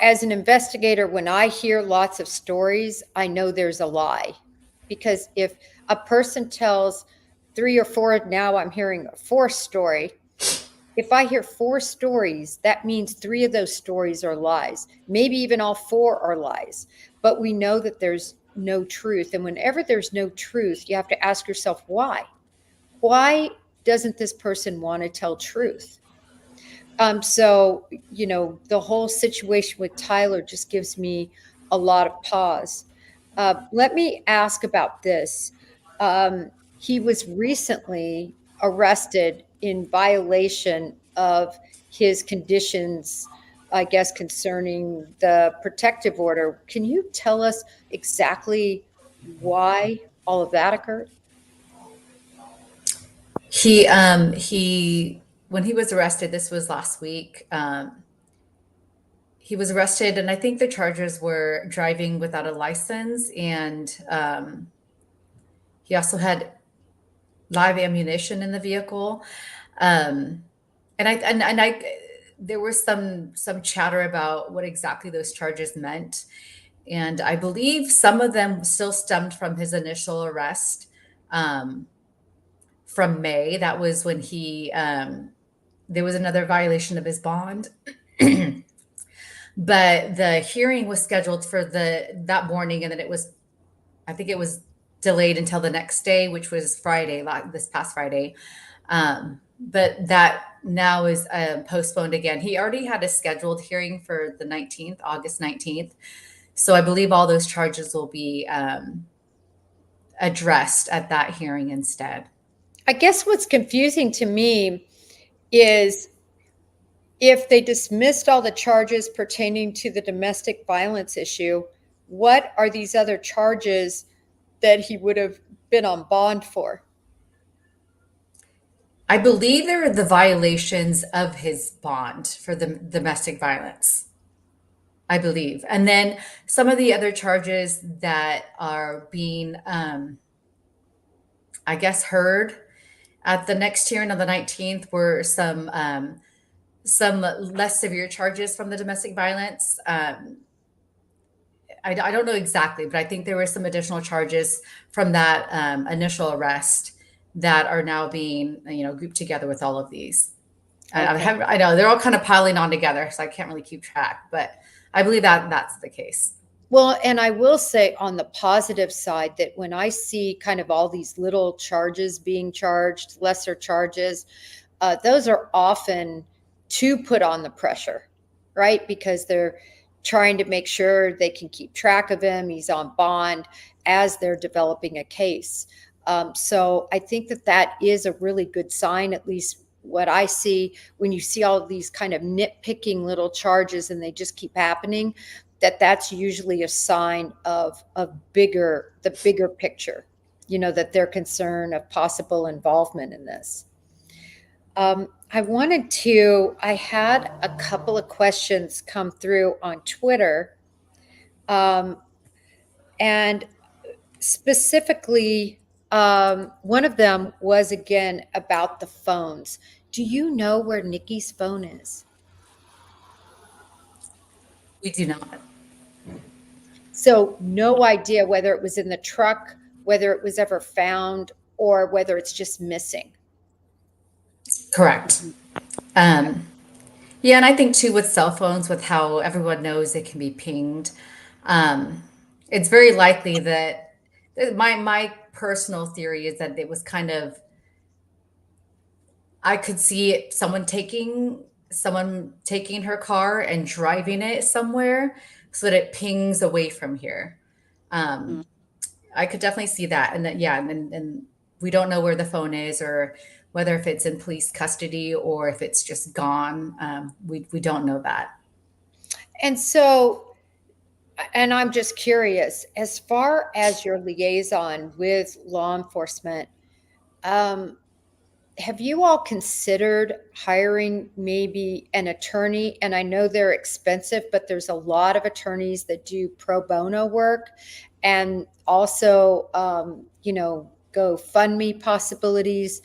as an investigator, when I hear lots of stories, I know there's a lie. Because if a person tells three or four, now I'm hearing a fourth story. If I hear four stories, that means three of those stories are lies. Maybe even all four are lies. But we know that there's no truth. And whenever there's no truth, you have to ask yourself why? Why doesn't this person want to tell truth? So, the whole situation with Tyler just gives me a lot of pause. Let me ask about this. He was recently arrested in violation of his conditions, I guess, concerning the protective order. Can you tell us exactly why all of that occurred? He when he was arrested, this was last week. He was arrested, and I think the charges were driving without a license, and he also had live ammunition in the vehicle. Um, and I there was some chatter about what exactly those charges meant, and I believe some of them still stemmed from his initial arrest um, from May. That was when he there was another violation of his bond. But the hearing was scheduled for that morning, and then I think it was delayed until the next day, which was Friday, like this past Friday. But that now is postponed again. He already had a scheduled hearing for the 19th, August 19th. So I believe all those charges will be addressed at that hearing instead. I guess what's confusing to me is if they dismissed all the charges pertaining to the domestic violence issue, what are these other charges that he would have been on bond for? I believe there are the violations of his bond for the domestic violence. I believe. And then some of the other charges that are being, I guess, heard at the next hearing on the 19th were some less severe charges from the domestic violence. I don't know exactly, but I think there were some additional charges from that initial arrest that are now being, grouped together with all of these. Okay. I know they're all kind of piling on together, so I can't really keep track, but I believe that that's the case. Well, and I will say on the positive side that when I see kind of all these little charges being charged, lesser charges, those are often to put on the pressure, right? Because they're trying to make sure they can keep track of him. He's on bond as they're developing a case. So I think that that is a really good sign, at least what I see when you see all of these kind of nitpicking little charges and they just keep happening, that's usually a sign of the bigger picture, that they're concerned of possible involvement in this. I had a couple of questions come through on Twitter. And specifically, one of them was again about the phones. Do you know where Nikki's phone is? We do not. So no idea whether it was in the truck, whether it was ever found, or whether it's just missing. Correct. Yeah, and I think too with cell phones, with how everyone knows it can be pinged, it's very likely that my personal theory is that it was kind of, I could see someone taking her car and driving it somewhere so that it pings away from here. Um, I could definitely see that, and that yeah, and we don't know where the phone is or whether if it's in police custody or if it's just gone. We don't know that. And so, and I'm just curious, as far as your liaison with law enforcement, have you all considered hiring maybe an attorney? And I know they're expensive, but there's a lot of attorneys that do pro bono work, and also, GoFundMe possibilities,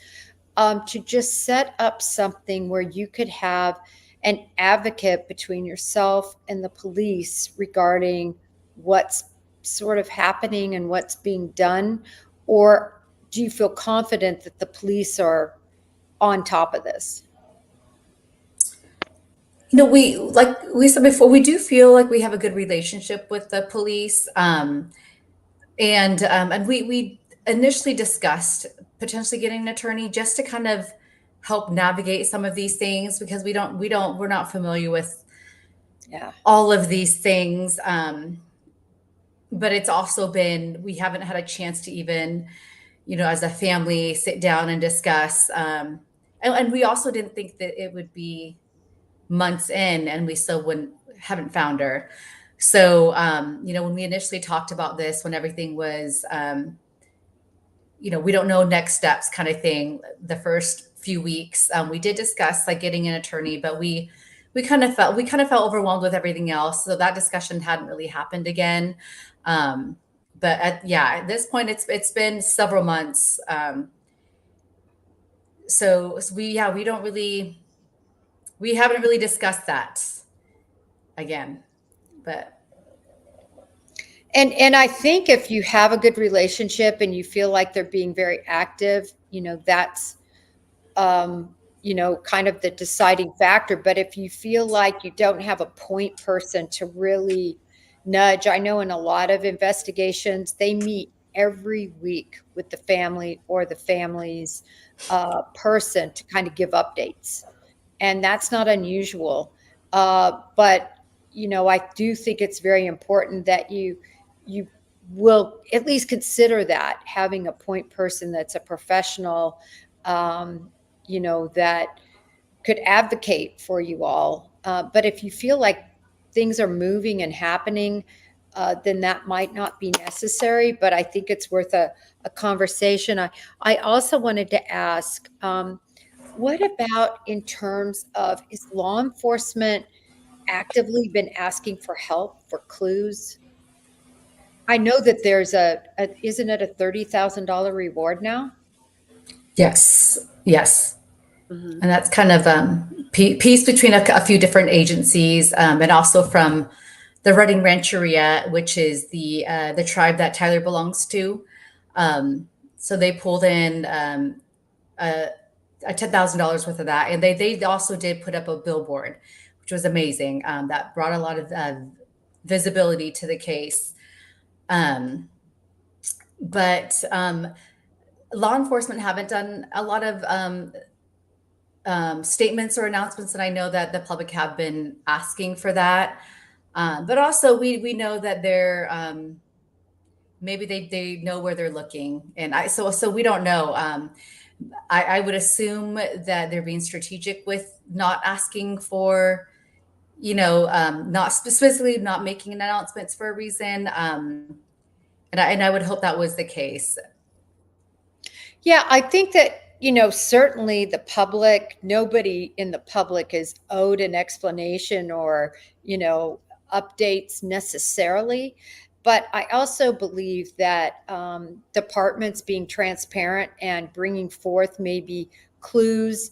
to just set up something where you could have an advocate between yourself and the police regarding what's sort of happening and what's being done? Or do you feel confident that the police are on top of this? We, like we said before, we do feel like we have a good relationship with the police, and we initially discussed potentially getting an attorney just to kind of help navigate some of these things, because we're not familiar with Yeah. all of these things. But it's also been, we haven't had a chance to even, as a family, sit down and discuss. And we also didn't think that it would be months in and we still haven't found her. So, when we initially talked about this, when everything was, we don't know next steps kind of thing, the first few weeks, we did discuss like getting an attorney, but we kind of felt overwhelmed with everything else. So that discussion hadn't really happened again. But at this point, it's been several months. So we haven't really discussed that again, but. And I think if you have a good relationship and you feel like they're being very active, that's kind of the deciding factor. But if you feel like you don't have a point person to really nudge, I know in a lot of investigations, they meet every week with the family or the family's person to kind of give updates. And that's not unusual. But I do think it's very important that you will at least consider that, having a point person that's a professional, that could advocate for you all. But if you feel like things are moving and happening, then that might not be necessary. But I think it's worth a conversation. I also wanted to ask, what about in terms of, is law enforcement actively been asking for help, for clues? I know that there's isn't it a $30,000 reward now? Yes. Mhm. And that's kind of piece between a few different agencies, and also from the Redding Rancheria, which is the tribe that Tyler belongs to. So they pulled in a $10,000 worth of that, and they also did put up a billboard, which was amazing. That brought a lot of visibility to the case. But law enforcement haven't done a lot of statements or announcements, and I know that the public have been asking for that. But also, we know that they're maybe they know where they're looking, and so we don't know. I would assume that they're being strategic with not asking for, not specifically not making announcements for a reason. And I would hope that was the case. Yeah, I think that, certainly the public, nobody in the public is owed an explanation or, updates necessarily. But I also believe that departments being transparent and bringing forth maybe clues,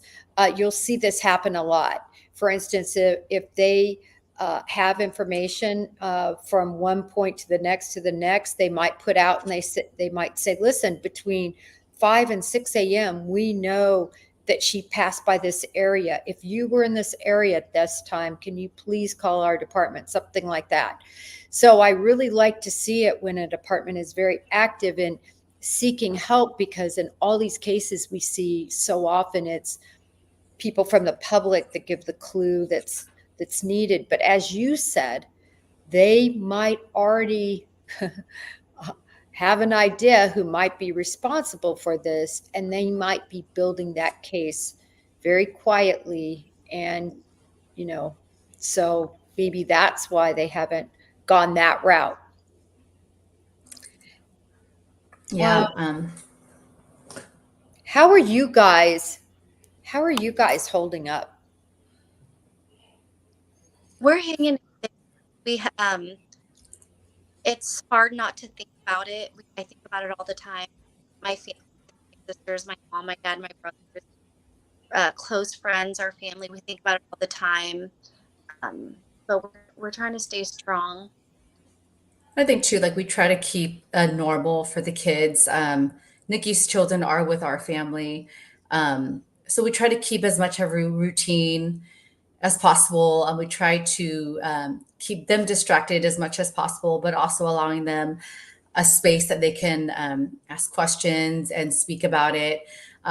you'll see this happen a lot. For instance, if they have information from one point to the next, they might put out and they might say, listen, between 5 and 6 a.m., we know that she passed by this area. If you were in this area at this time, can you please call our department? Something like that. So I really like to see it when a department is very active in seeking help, because in all these cases we see so often it's people from the public that give the clue that's needed. But as you said, they might already have an idea who might be responsible for this, and they might be building that case very quietly. And, so maybe that's why they haven't gone that route. Yeah. How are you guys? How are you guys holding up? We're hanging in there. We it's hard not to think about it. I think about it all the time. My family, my sisters, my mom, my dad, my brothers, close friends, our family. We think about it all the time. But we're trying to stay strong. I think too, like we try to keep normal for the kids. Nikki's children are with our family. So we try to keep as much of a routine as possible. And we try to keep them distracted as much as possible, but also allowing them a space that they can ask questions and speak about it.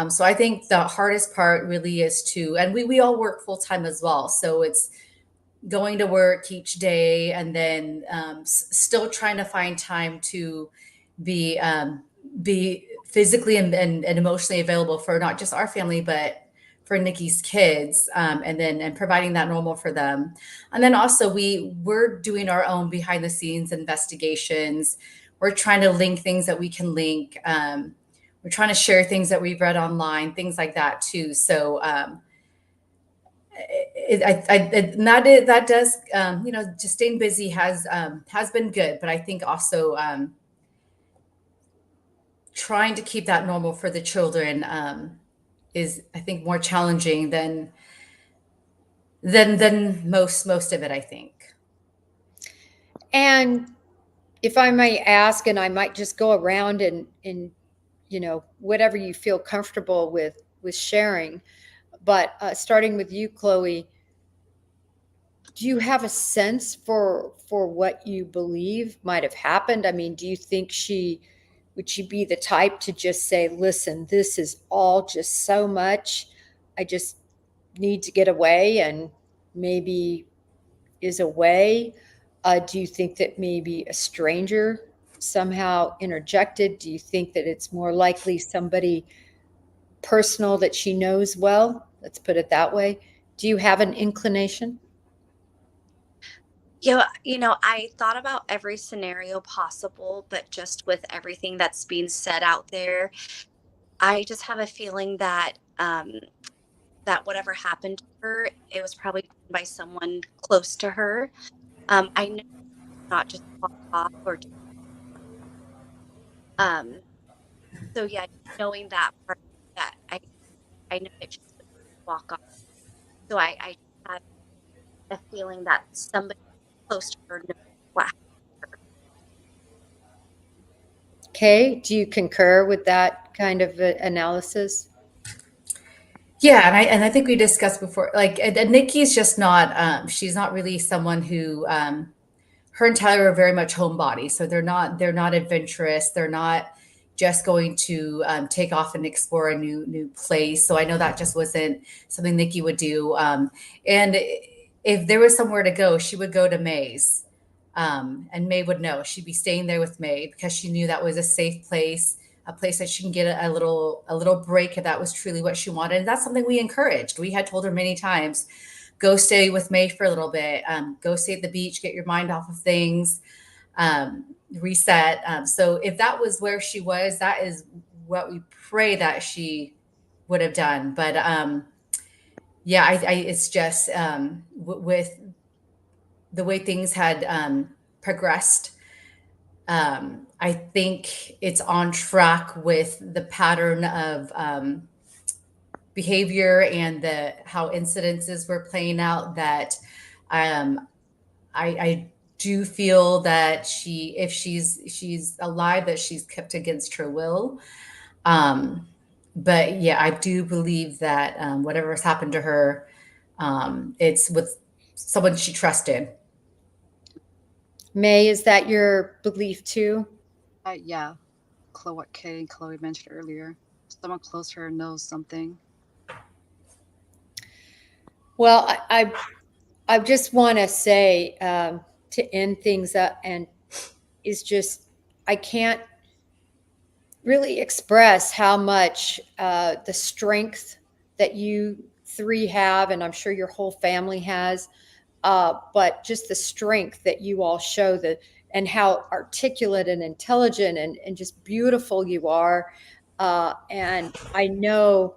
So I think the hardest part really is and we all work full time as well. So it's going to work each day and then still trying to find time to be be physically and emotionally available for not just our family but for Nikki's kids, and providing that normal for them. And then also we're doing our own behind the scenes investigations. We're trying to link things that we can link. We're trying to share things that we've read online, things like that too. So that does, just staying busy has been good, but I think also trying to keep that normal for the children is, I think, more challenging than most of it, I think. And if I may ask, and I might just go around and whatever you feel comfortable with sharing, but starting with you, Chloe, do you have a sense for what you believe might have happened? I mean, do you think would she be the type to just say, listen, this is all just so much, I just need to get away, and maybe is away? Do you think that maybe a stranger somehow interjected? Do you think that it's more likely somebody personal that she knows well? Let's put it that way. Do you have an inclination? I thought about every scenario possible, but just with everything that's being said out there, I just have a feeling that that whatever happened to her, it was probably done by someone close to her. I know not just walk off or um so yeah, knowing that part, that I know that she would walk off. So I had a feeling that somebody close to her knows what happened. Okay, do you concur with that kind of analysis? Yeah, and I think we discussed before, like, and Nikki's just not, she's not really someone who, her and Tyler are very much homebody, so they're not adventurous. They're not just going to take off and explore a new place. So I know that just wasn't something Nikki would do. And if there was somewhere to go, she would go to May's, and May would know. She'd be staying there with May because she knew that was a safe place, a place that she can get a little break if that was truly what she wanted. And that's something we encouraged. We had told her many times, go stay with May for a little bit, go stay at the beach, get your mind off of things, reset. So if that was where she was, that is what we pray that she would have done. But yeah, it's just with the way things had progressed. I think it's on track with the pattern of behavior and how incidences were playing out. That I do feel that if she's alive, that she's kept against her will. But yeah, I do believe that whatever has happened to her, it's with someone she trusted. May, is that your belief too? Yeah, what Kay and Chloe mentioned earlier. Someone close to her knows something. Well, I just want to say to end things up, and is just I can't really express how much the strength that you three have, and I'm sure your whole family has, but just the strength that you all show, and how articulate and intelligent and just beautiful you are. And I know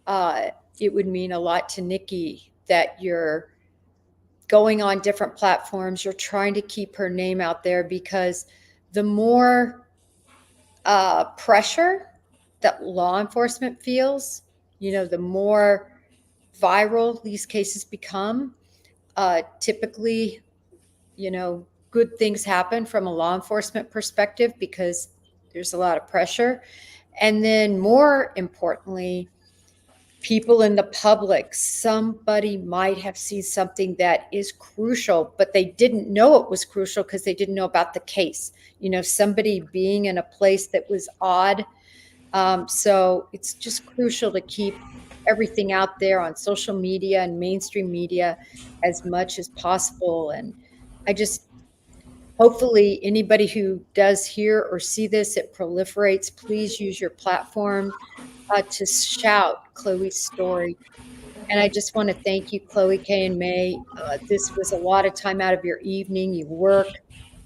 it would mean a lot to Nikki that you're going on different platforms. You're trying to keep her name out there, because the more pressure that law enforcement feels, the more viral these cases become. Typically, good things happen from a law enforcement perspective because there's a lot of pressure. And then more importantly, people in the public, somebody might have seen something that is crucial, but they didn't know it was crucial because they didn't know about the case. Somebody being in a place that was odd. So it's just crucial to keep everything out there on social media and mainstream media as much as possible. And I just, hopefully anybody who does hear or see this, it proliferates. Please use your platform to shout Chloe's story. And I just want to thank you, Chloe, Kay, and May. This was a lot of time out of your evening. You work.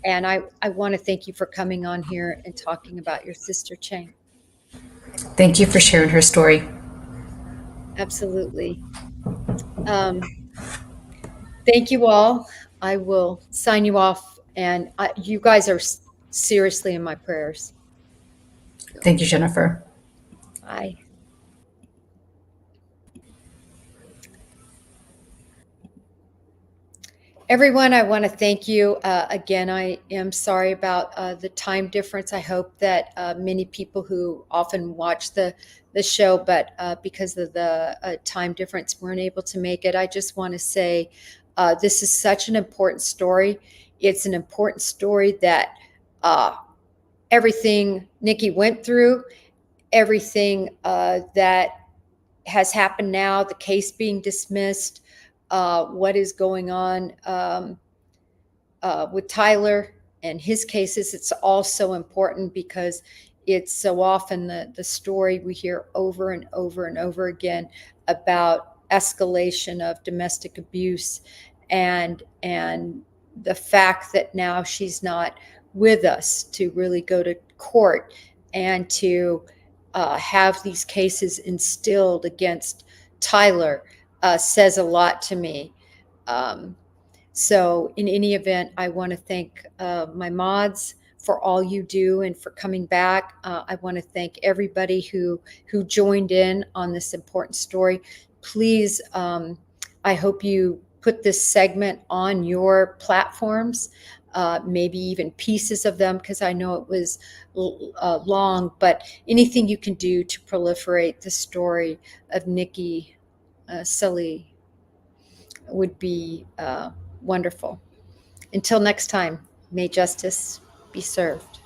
And I want to thank you for coming on here and talking about your sister, Chang. Thank you for sharing her story. Absolutely. Thank you all. I will sign you off. And you guys are seriously in my prayers. Thank you, Jennifer. Bye. Everyone, I want to thank you. Again, I am sorry about the time difference. I hope that many people who often watch the show, but because of the time difference, weren't able to make it. I just want to say this is such an important story. It's an important story that everything Nikki went through, everything that has happened now, the case being dismissed, what is going on with Tyler and his cases. It's all so important because it's so often the story we hear over and over and over again about escalation of domestic abuse, and the fact that now she's not with us to really go to court and to have these cases instilled against Tyler says a lot to me. So in any event, I want to thank my mods for all you do and for coming back. I want to thank everybody who joined in on this important story. Please, I hope you put this segment on your platforms, maybe even pieces of them, because I know it was long, but anything you can do to proliferate the story of Nikki Saelee would be wonderful. Until next time, may justice be served.